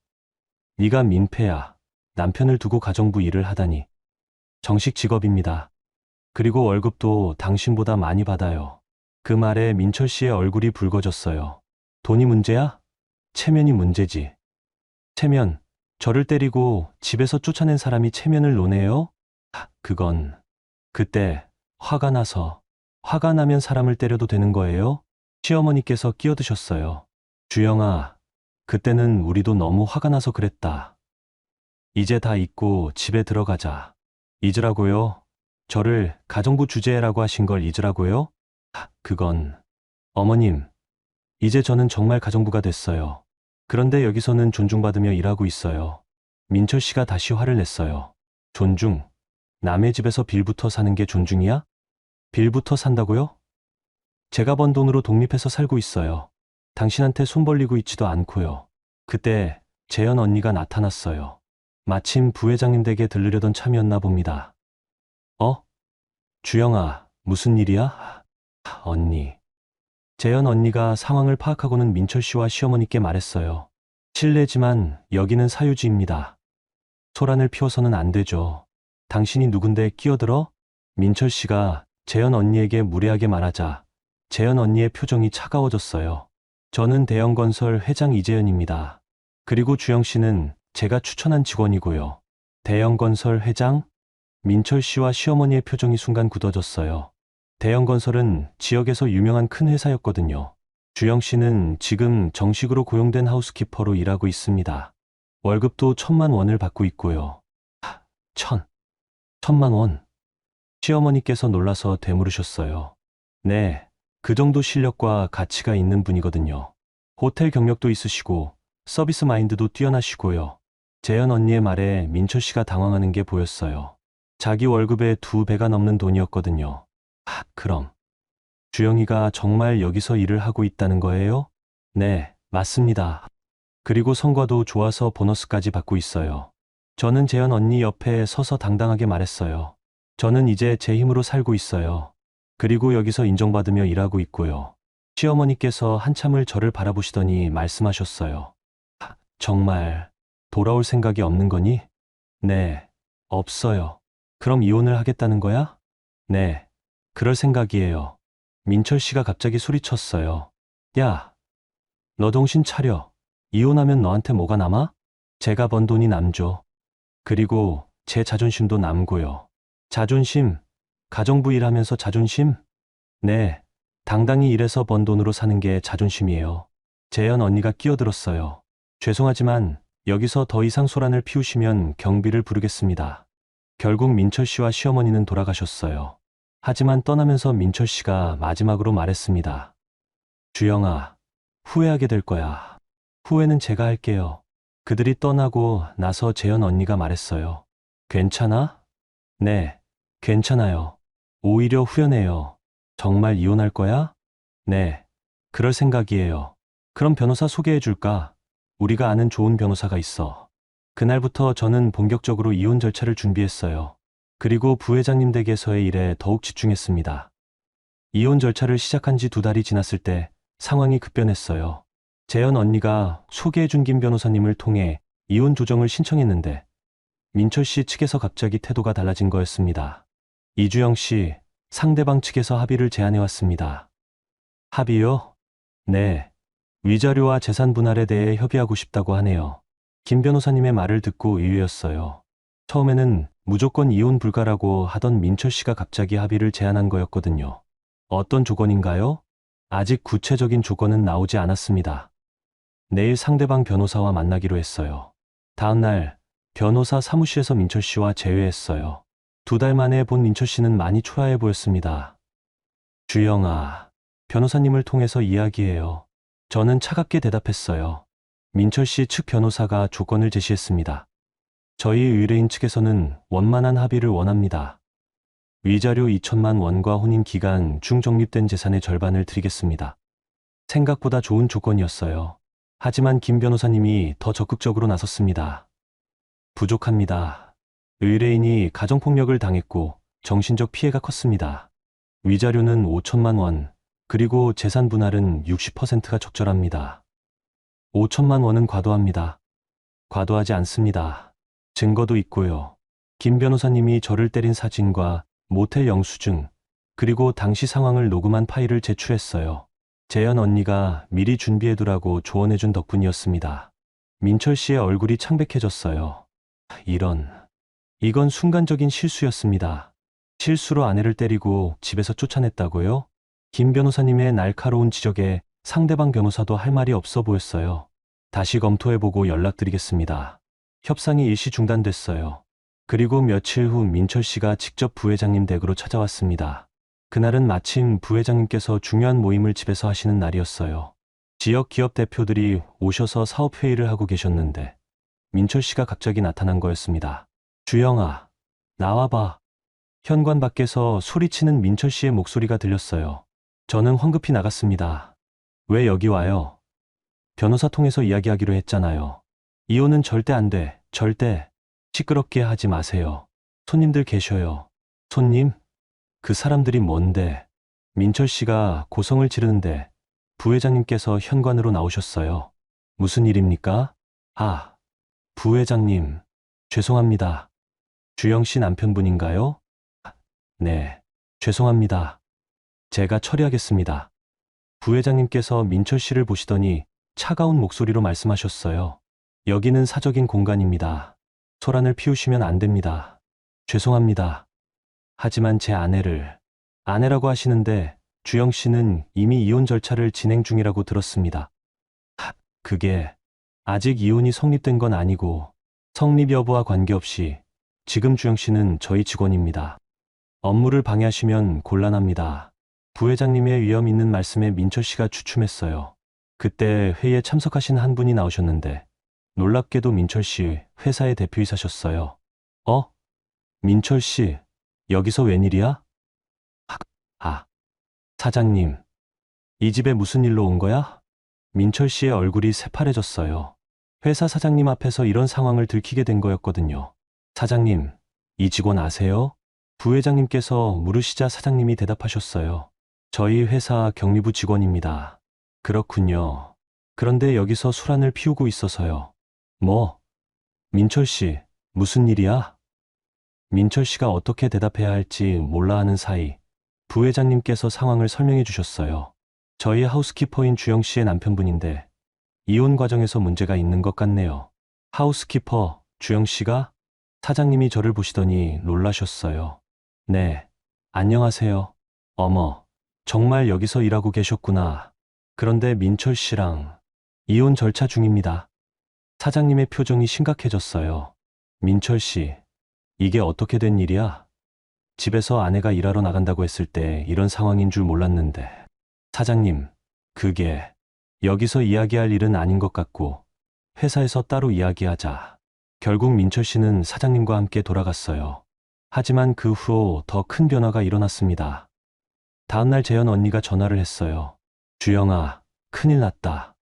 네가 민폐야. 남편을 두고 가정부 일을 하다니. 정식 직업입니다. 그리고 월급도 당신보다 많이 받아요. 그 말에 민철 씨의 얼굴이 붉어졌어요. 돈이 문제야? 체면이 문제지. 체면, 저를 때리고 집에서 쫓아낸 사람이 체면을 논해요? 그건... 그때 화가 나면 사람을 때려도 되는 거예요? 시어머니께서 끼어드셨어요. 주영아, 그때는 우리도 너무 화가 나서 그랬다. 이제 다 잊고 집에 들어가자. 잊으라고요? 저를 가정부 주제라고 하신 걸 잊으라고요? 그건... 어머님, 이제 저는 정말 가정부가 됐어요. 그런데 여기서는 존중받으며 일하고 있어요. 민철 씨가 다시 화를 냈어요. 존중? 남의 집에서 빌부터 사는 게 존중이야? 빌부터 산다고요? 제가 번 돈으로 독립해서 살고 있어요. 당신한테 손 벌리고 있지도 않고요. 그때 재현 언니가 나타났어요. 마침 부회장님 댁에 들르려던 참이었나 봅니다. 주영아, 무슨 일이야? 언니. 재현 언니가 상황을 파악하고는 민철 씨와 시어머니께 말했어요. 실례지만 여기는 사유지입니다. 소란을 피워서는 안 되죠. 당신이 누군데 끼어들어? 민철 씨가 재현 언니에게 무례하게 말하자 재현 언니의 표정이 차가워졌어요. 저는 대형건설 회장 이재현입니다. 그리고 주영 씨는 제가 추천한 직원이고요. 대형건설 회장? 민철 씨와 시어머니의 표정이 순간 굳어졌어요. 대형건설은 지역에서 유명한 큰 회사였거든요. 주영 씨는 지금 정식으로 고용된 하우스키퍼로 일하고 있습니다. 월급도 1,000만 원을 받고 있고요. 천, 1,000만 원. 시어머니께서 놀라서 되물으셨어요. 네, 그 정도 실력과 가치가 있는 분이거든요. 호텔 경력도 있으시고 서비스 마인드도 뛰어나시고요. 재현 언니의 말에 민철 씨가 당황하는 게 보였어요. 자기 월급의 2배가 넘는 돈이었거든요. 그럼 주영이가 정말 여기서 일을 하고 있다는 거예요? 네, 맞습니다. 그리고 성과도 좋아서 보너스까지 받고 있어요. 저는 재현 언니 옆에 서서 당당하게 말했어요. 저는 이제 제 힘으로 살고 있어요. 그리고 여기서 인정받으며 일하고 있고요. 시어머니께서 한참을 저를 바라보시더니 말씀하셨어요. 정말 돌아올 생각이 없는 거니? 네, 없어요. 그럼 이혼을 하겠다는 거야? 네, 그럴 생각이에요. 민철 씨가 갑자기 소리쳤어요. 야, 너 정신 차려. 이혼하면 너한테 뭐가 남아? 제가 번 돈이 남죠. 그리고 제 자존심도 남고요. 자존심? 가정부 일하면서 자존심? 네, 당당히 일해서 번 돈으로 사는 게 자존심이에요. 재현 언니가 끼어들었어요. 죄송하지만 여기서 더 이상 소란을 피우시면 경비를 부르겠습니다. 결국 민철 씨와 시어머니는 돌아가셨어요. 하지만 떠나면서 민철 씨가 마지막으로 말했습니다. 주영아, 후회하게 될 거야. 후회는 제가 할게요. 그들이 떠나고 나서 재현 언니가 말했어요. 괜찮아? 네, 괜찮아요. 오히려 후련해요. 정말 이혼할 거야? 네, 그럴 생각이에요. 그럼 변호사 소개해 줄까? 우리가 아는 좋은 변호사가 있어. 그날부터 저는 본격적으로 이혼 절차를 준비했어요. 그리고 부회장님 댁에서의 일에 더욱 집중했습니다. 이혼 절차를 시작한 지 2달이 지났을 때 상황이 급변했어요. 재현 언니가 소개해준 김 변호사님을 통해 이혼 조정을 신청했는데 민철 씨 측에서 갑자기 태도가 달라진 거였습니다. 이주영 씨, 상대방 측에서 합의를 제안해왔습니다. 합의요? 네. 위자료와 재산 분할에 대해 협의하고 싶다고 하네요. 김 변호사님의 말을 듣고 의외였어요. 처음에는 무조건 이혼 불가라고 하던 민철 씨가 갑자기 합의를 제안한 거였거든요. 어떤 조건인가요? 아직 구체적인 조건은 나오지 않았습니다. 내일 상대방 변호사와 만나기로 했어요. 다음 날 변호사 사무실에서 민철 씨와 재회했어요. 2달 만에 본 민철 씨는 많이 초라해 보였습니다. 주영아, 변호사님을 통해서 이야기해요. 저는 차갑게 대답했어요. 민철 씨 측 변호사가 조건을 제시했습니다. 저희 의뢰인 측에서는 원만한 합의를 원합니다. 위자료 2천만 원과 혼인 기간 중 적립된 재산의 절반을 드리겠습니다. 생각보다 좋은 조건이었어요. 하지만 김 변호사님이 더 적극적으로 나섰습니다. 부족합니다. 의뢰인이 가정폭력을 당했고 정신적 피해가 컸습니다. 위자료는 5천만 원, 그리고 재산 분할은 60%가 적절합니다. 5천만 원은 과도합니다. 과도하지 않습니다. 증거도 있고요. 김 변호사님이 저를 때린 사진과 모텔 영수증, 그리고 당시 상황을 녹음한 파일을 제출했어요. 재현 언니가 미리 준비해두라고 조언해준 덕분이었습니다. 민철 씨의 얼굴이 창백해졌어요. 이건 순간적인 실수였습니다. 실수로 아내를 때리고 집에서 쫓아냈다고요? 김 변호사님의 날카로운 지적에 상대방 변호사도 할 말이 없어 보였어요. 다시 검토해보고 연락드리겠습니다. 협상이 일시 중단됐어요. 그리고 며칠 후 민철 씨가 직접 부회장님 댁으로 찾아왔습니다. 그날은 마침 부회장님께서 중요한 모임을 집에서 하시는 날이었어요. 지역 기업 대표들이 오셔서 사업회의를 하고 계셨는데 민철 씨가 갑자기 나타난 거였습니다. 주영아, 나와봐. 현관 밖에서 소리치는 민철 씨의 목소리가 들렸어요. 저는 황급히 나갔습니다. 왜 여기 와요? 변호사 통해서 이야기하기로 했잖아요. 이혼은 절대 안 돼. 절대. 시끄럽게 하지 마세요. 손님들 계셔요. 손님? 그 사람들이 뭔데? 민철 씨가 고성을 지르는데 부회장님께서 현관으로 나오셨어요. 무슨 일입니까? 아, 부회장님. 죄송합니다. 주영 씨 남편분인가요? 네, 죄송합니다. 제가 처리하겠습니다. 부회장님께서 민철 씨를 보시더니 차가운 목소리로 말씀하셨어요. 여기는 사적인 공간입니다. 소란을 피우시면 안 됩니다. 죄송합니다. 하지만 제 아내라고 하시는데 주영 씨는 이미 이혼 절차를 진행 중이라고 들었습니다. 그게 아직 이혼이 성립된 건 아니고 성립 여부와 관계없이 지금 주영 씨는 저희 직원입니다. 업무를 방해하시면 곤란합니다. 부회장님의 위험 있는 말씀에 민철 씨가 주춤했어요. 그때 회의에 참석하신 한 분이 나오셨는데 놀랍게도 민철 씨 회사의 대표이사셨어요. 민철 씨, 여기서 웬일이야? 사장님, 이 집에 무슨 일로 온 거야? 민철 씨의 얼굴이 새파래졌어요. 회사 사장님 앞에서 이런 상황을 들키게 된 거였거든요. 사장님, 이 직원 아세요? 부회장님께서 물으시자 사장님이 대답하셨어요. 저희 회사 경리부 직원입니다. 그렇군요. 그런데 여기서 술안을 피우고 있어서요. 민철 씨, 무슨 일이야? 민철 씨가 어떻게 대답해야 할지 몰라 하는 사이 부회장님께서 상황을 설명해 주셨어요. 저희 하우스키퍼인 주영 씨의 남편분인데 이혼 과정에서 문제가 있는 것 같네요. 하우스키퍼 주영 씨가? 사장님이 저를 보시더니 놀라셨어요. 네, 안녕하세요. 어머, 정말 여기서 일하고 계셨구나. 그런데 민철 씨랑 이혼 절차 중입니다. 사장님의 표정이 심각해졌어요. 민철 씨, 이게 어떻게 된 일이야? 집에서 아내가 일하러 나간다고 했을 때 이런 상황인 줄 몰랐는데. 사장님, 그게 여기서 이야기할 일은 아닌 것 같고 회사에서 따로 이야기하자. 결국 민철 씨는 사장님과 함께 돌아갔어요. 하지만 그 후로 더 큰 변화가 일어났습니다. 다음날 재현 언니가 전화를 했어요. 주영아, 큰일 났다.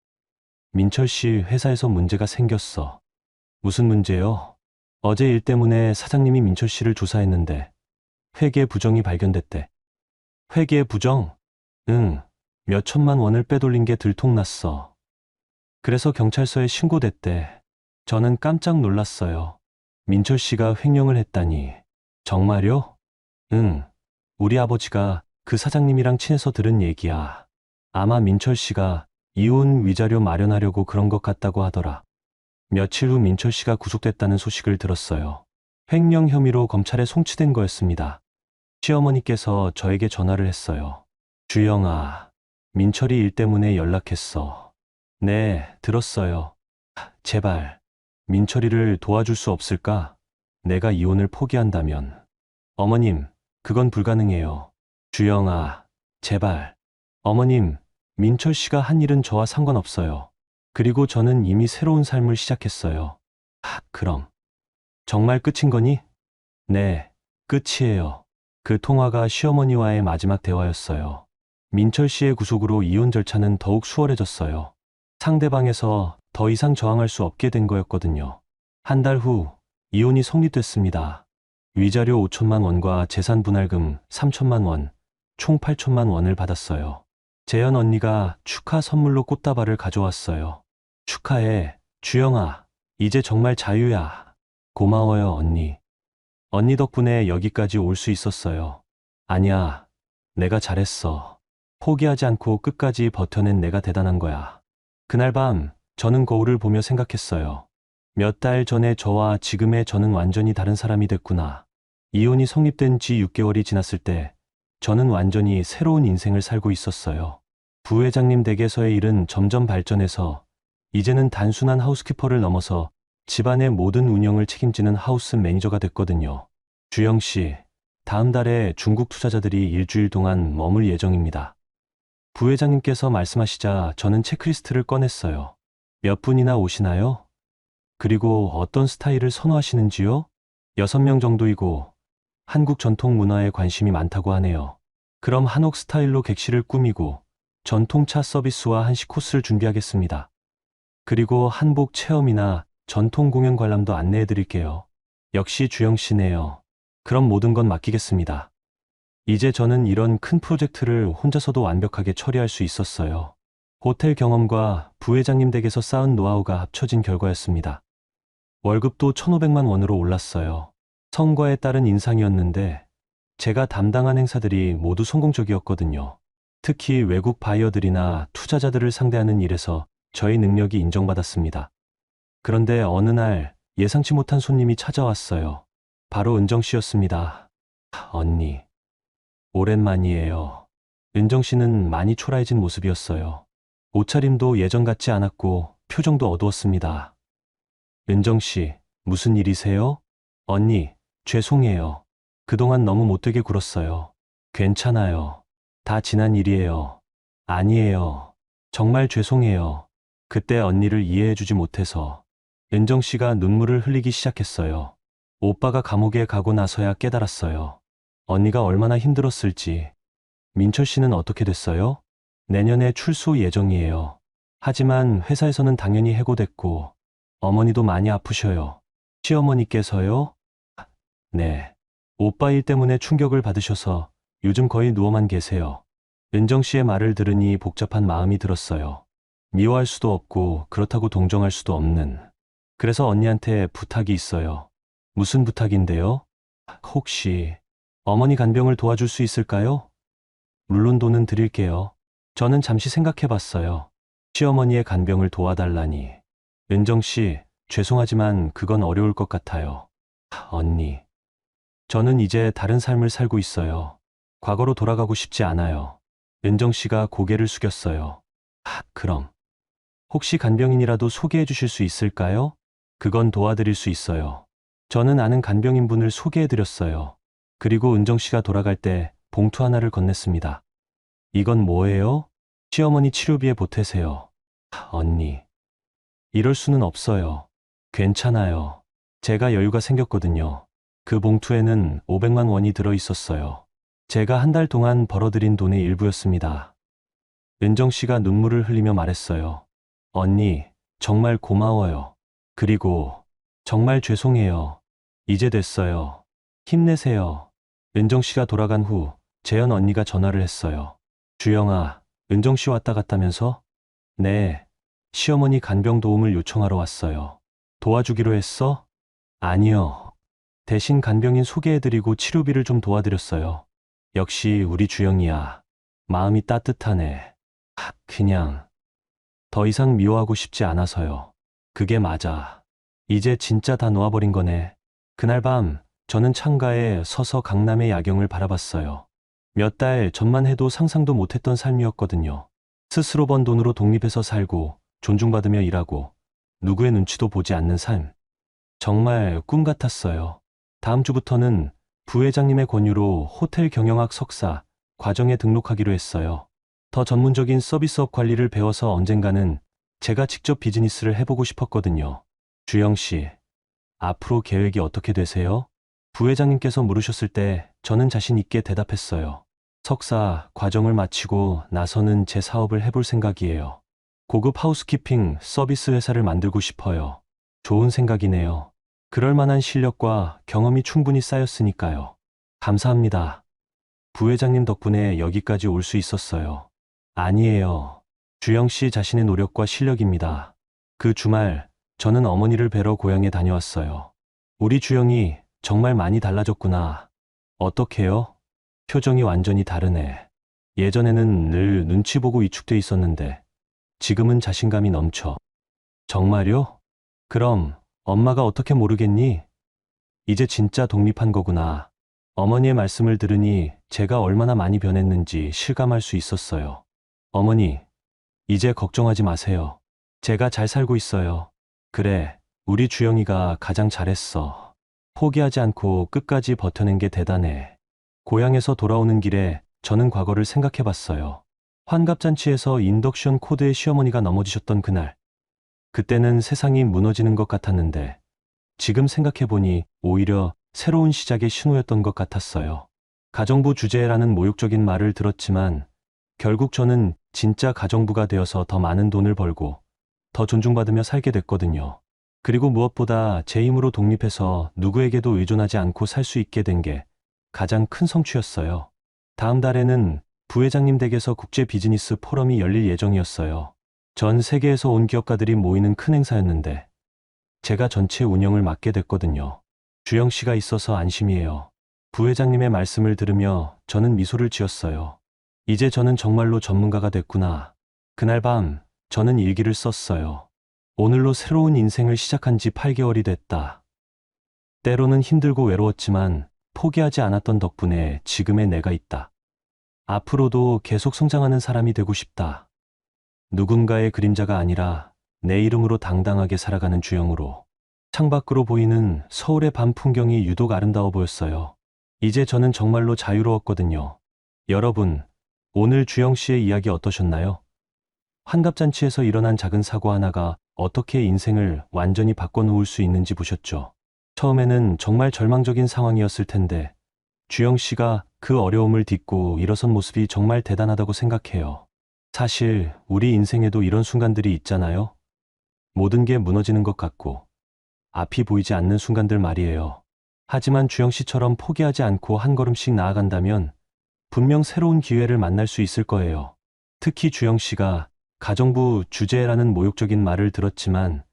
민철 씨 회사에서 문제가 생겼어. 무슨 문제요? 어제 일 때문에 사장님이 민철 씨를 조사했는데 회계 부정이 발견됐대. 회계 부정? 응, 몇 천만 원을 빼돌린 게 들통났어. 그래서 경찰서에 신고됐대. 저는 깜짝 놀랐어요. 민철 씨가 횡령을 했다니. 정말요? 응, 우리 아버지가 그 사장님이랑 친해서 들은 얘기야. 아마 민철 씨가 이혼 위자료 마련하려고 그런 것 같다고 하더라. 며칠 후 민철 씨가 구속됐다는 소식을 들었어요. 횡령 혐의로 검찰에 송치된 거였습니다. 시어머니께서 저에게 전화를 했어요. 주영아, 민철이 일 때문에 연락했어. 네, 들었어요. 제발, 민철이를 도와줄 수 없을까? 내가 이혼을 포기한다면. 어머님, 그건 불가능해요. 주영아, 제발. 어머님, 민철 씨가 한 일은 저와 상관없어요. 그리고 저는 이미 새로운 삶을 시작했어요. 그럼. 정말 끝인 거니? 네, 끝이에요. 그 통화가 시어머니와의 마지막 대화였어요. 민철 씨의 구속으로 이혼 절차는 더욱 수월해졌어요. 상대방에서 더 이상 저항할 수 없게 된 거였거든요. 한 달 후, 이혼이 성립됐습니다. 위자료 5천만 원과 재산 분할금 3천만 원, 총 8천만 원을 받았어요. 재현 언니가 축하 선물로 꽃다발을 가져왔어요. 축하해, 주영아. 이제 정말 자유야. 고마워요, 언니. 언니 덕분에 여기까지 올 수 있었어요. 아니야, 내가 잘했어. 포기하지 않고 끝까지 버텨낸 내가 대단한 거야. 그날 밤, 저는 거울을 보며 생각했어요. 몇 달 전에 저와 지금의 저는 완전히 다른 사람이 됐구나. 이혼이 성립된 지 6개월이 지났을 때, 저는 완전히 새로운 인생을 살고 있었어요. 부회장님 댁에서의 일은 점점 발전해서, 이제는 단순한 하우스키퍼를 넘어서 집안의 모든 운영을 책임지는 하우스 매니저가 됐거든요. 주영 씨, 다음 달에 중국 투자자들이 일주일 동안 머물 예정입니다. 부회장님께서 말씀하시자 저는 체크리스트를 꺼냈어요. 몇 분이나 오시나요? 그리고 어떤 스타일을 선호하시는지요? 6명 정도이고 한국 전통 문화에 관심이 많다고 하네요. 그럼 한옥 스타일로 객실을 꾸미고 전통차 서비스와 한식 코스를 준비하겠습니다. 그리고 한복 체험이나 전통 공연 관람도 안내해 드릴게요. 역시 주영 씨네요. 그럼 모든 건 맡기겠습니다. 이제 저는 이런 큰 프로젝트를 혼자서도 완벽하게 처리할 수 있었어요. 호텔 경험과 부회장님 댁에서 쌓은 노하우가 합쳐진 결과였습니다. 월급도 1,500만 원으로 올랐어요. 성과에 따른 인상이었는데 제가 담당한 행사들이 모두 성공적이었거든요. 특히 외국 바이어들이나 투자자들을 상대하는 일에서 저의 능력이 인정받았습니다. 그런데 어느 날 예상치 못한 손님이 찾아왔어요. 바로 은정 씨였습니다. 언니, 오랜만이에요. 은정 씨는 많이 초라해진 모습이었어요. 옷차림도 예전 같지 않았고 표정도 어두웠습니다. 은정 씨, 무슨 일이세요? 언니, 죄송해요. 그동안 너무 못되게 굴었어요. 괜찮아요. 다 지난 일이에요. 아니에요. 정말 죄송해요. 그때 언니를 이해해주지 못해서. 은정 씨가 눈물을 흘리기 시작했어요. 오빠가 감옥에 가고 나서야 깨달았어요. 언니가 얼마나 힘들었을지. 민철 씨는 어떻게 됐어요? 내년에 출소 예정이에요. 하지만 회사에서는 당연히 해고됐고, 어머니도 많이 아프셔요. 시어머니께서요? 네. 오빠 일 때문에 충격을 받으셔서 요즘 거의 누워만 계세요. 은정 씨의 말을 들으니 복잡한 마음이 들었어요. 미워할 수도 없고 그렇다고 동정할 수도 없는. 그래서 언니한테 부탁이 있어요. 무슨 부탁인데요? 혹시 어머니 간병을 도와줄 수 있을까요? 물론 돈은 드릴게요. 저는 잠시 생각해 봤어요. 시어머니의 간병을 도와달라니. 은정 씨, 죄송하지만 그건 어려울 것 같아요. 언니, 저는 이제 다른 삶을 살고 있어요. 과거로 돌아가고 싶지 않아요. 은정 씨가 고개를 숙였어요. 그럼 혹시 간병인이라도 소개해 주실 수 있을까요? 그건 도와드릴 수 있어요. 저는 아는 간병인분을 소개해 드렸어요. 그리고 은정 씨가 돌아갈 때 봉투 하나를 건넸습니다. 이건 뭐예요? 시어머니 치료비에 보태세요. 언니, 이럴 수는 없어요. 괜찮아요. 제가 여유가 생겼거든요. 그 봉투에는 500만 원이 들어 있었어요. 제가 한 달 동안 벌어들인 돈의 일부였습니다. 은정 씨가 눈물을 흘리며 말했어요. 언니, 정말 고마워요. 그리고 정말 죄송해요. 이제 됐어요. 힘내세요. 은정 씨가 돌아간 후 재현 언니가 전화를 했어요. 주영아, 은정 씨 왔다 갔다면서? 네. 시어머니 간병 도움을 요청하러 왔어요. 도와주기로 했어? 아니요. 대신 간병인 소개해드리고 치료비를 좀 도와드렸어요. 역시 우리 주영이야. 마음이 따뜻하네. 그냥 더 이상 미워하고 싶지 않아서요. 그게 맞아. 이제 진짜 다 놓아버린 거네. 그날 밤 저는 창가에 서서 강남의 야경을 바라봤어요. 몇 달 전만 해도 상상도 못했던 삶이었거든요. 스스로 번 돈으로 독립해서 살고 존중받으며 일하고 누구의 눈치도 보지 않는 삶. 정말 꿈 같았어요. 다음 주부터는 부회장님의 권유로 호텔 경영학 석사 과정에 등록하기로 했어요. 더 전문적인 서비스업 관리를 배워서 언젠가는 제가 직접 비즈니스를 해보고 싶었거든요. 주영 씨, 앞으로 계획이 어떻게 되세요? 부회장님께서 물으셨을 때 저는 자신 있게 대답했어요. 석사 과정을 마치고 나서는 제 사업을 해볼 생각이에요. 고급 하우스키핑 서비스 회사를 만들고 싶어요. 좋은 생각이네요. 그럴 만한 실력과 경험이 충분히 쌓였으니까요. 감사합니다. 부회장님 덕분에 여기까지 올 수 있었어요. 아니에요. 주영 씨 자신의 노력과 실력입니다. 그 주말 저는 어머니를 뵈러 고향에 다녀왔어요. 우리 주영이 정말 많이 달라졌구나. 어떡해요? 표정이 완전히 다르네. 예전에는 늘 눈치 보고 위축돼 있었는데 지금은 자신감이 넘쳐. 정말요? 그럼 엄마가 어떻게 모르겠니? 이제 진짜 독립한 거구나. 어머니의 말씀을 들으니 제가 얼마나 많이 변했는지 실감할 수 있었어요. 어머니, 이제 걱정하지 마세요. 제가 잘 살고 있어요. 그래, 우리 주영이가 가장 잘했어. 포기하지 않고 끝까지 버텨낸 게 대단해. 고향에서 돌아오는 길에 저는 과거를 생각해 봤어요. 환갑잔치에서 인덕션 코드의 시어머니가 넘어지셨던 그날. 그때는 세상이 무너지는 것 같았는데 지금 생각해보니 오히려 새로운 시작의 신호였던 것 같았어요. 가정부 주제라는 모욕적인 말을 들었지만 결국 저는 진짜 가정부가 되어서 더 많은 돈을 벌고 더 존중받으며 살게 됐거든요. 그리고 무엇보다 제 힘으로 독립해서 누구에게도 의존하지 않고 살 수 있게 된 게 가장 큰 성취였어요. 다음 달에는 부회장님 댁에서 국제 비즈니스 포럼이 열릴 예정이었어요. 전 세계에서 온 기업가들이 모이는 큰 행사였는데 제가 전체 운영을 맡게 됐거든요. 주영 씨가 있어서 안심이에요. 부회장님의 말씀을 들으며 저는 미소를 지었어요. 이제 저는 정말로 전문가가 됐구나. 그날 밤, 저는 일기를 썼어요. 오늘로 새로운 인생을 시작한 지 8개월이 됐다. 때로는 힘들고 외로웠지만 포기하지 않았던 덕분에 지금의 내가 있다. 앞으로도 계속 성장하는 사람이 되고 싶다. 누군가의 그림자가 아니라 내 이름으로 당당하게 살아가는 주영으로. 창밖으로 보이는 서울의 밤 풍경이 유독 아름다워 보였어요. 이제 저는 정말로 자유로웠거든요. 여러분, 오늘 주영 씨의 이야기 어떠셨나요? 환갑잔치에서 일어난 작은 사고 하나가 어떻게 인생을 완전히 바꿔놓을 수 있는지 보셨죠? 처음에는 정말 절망적인 상황이었을 텐데, 주영 씨가 그 어려움을 딛고 일어선 모습이 정말 대단하다고 생각해요. 사실, 우리 인생에도 이런 순간들이 있잖아요? 모든 게 무너지는 것 같고, 앞이 보이지 않는 순간들 말이에요. 하지만 주영 씨처럼 포기하지 않고 한 걸음씩 나아간다면 분명 새로운 기회를 만날 수 있을 거예요. 특히 주영 씨가 가정부 주제라는 모욕적인 말을 들었지만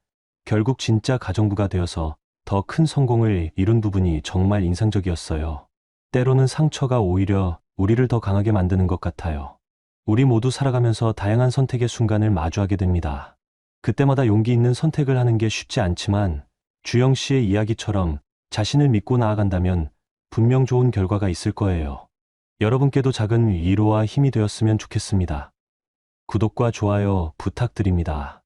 결국 진짜 가정부가 되어서 더 큰 성공을 이룬 부분이 정말 인상적이었어요. 때로는 상처가 오히려 우리를 더 강하게 만드는 것 같아요. 우리 모두 살아가면서 다양한 선택의 순간을 마주하게 됩니다. 그때마다 용기 있는 선택을 하는 게 쉽지 않지만 주영 씨의 이야기처럼 자신을 믿고 나아간다면 분명 좋은 결과가 있을 거예요. 여러분께도 작은 위로와 힘이 되었으면 좋겠습니다. 구독과 좋아요 부탁드립니다.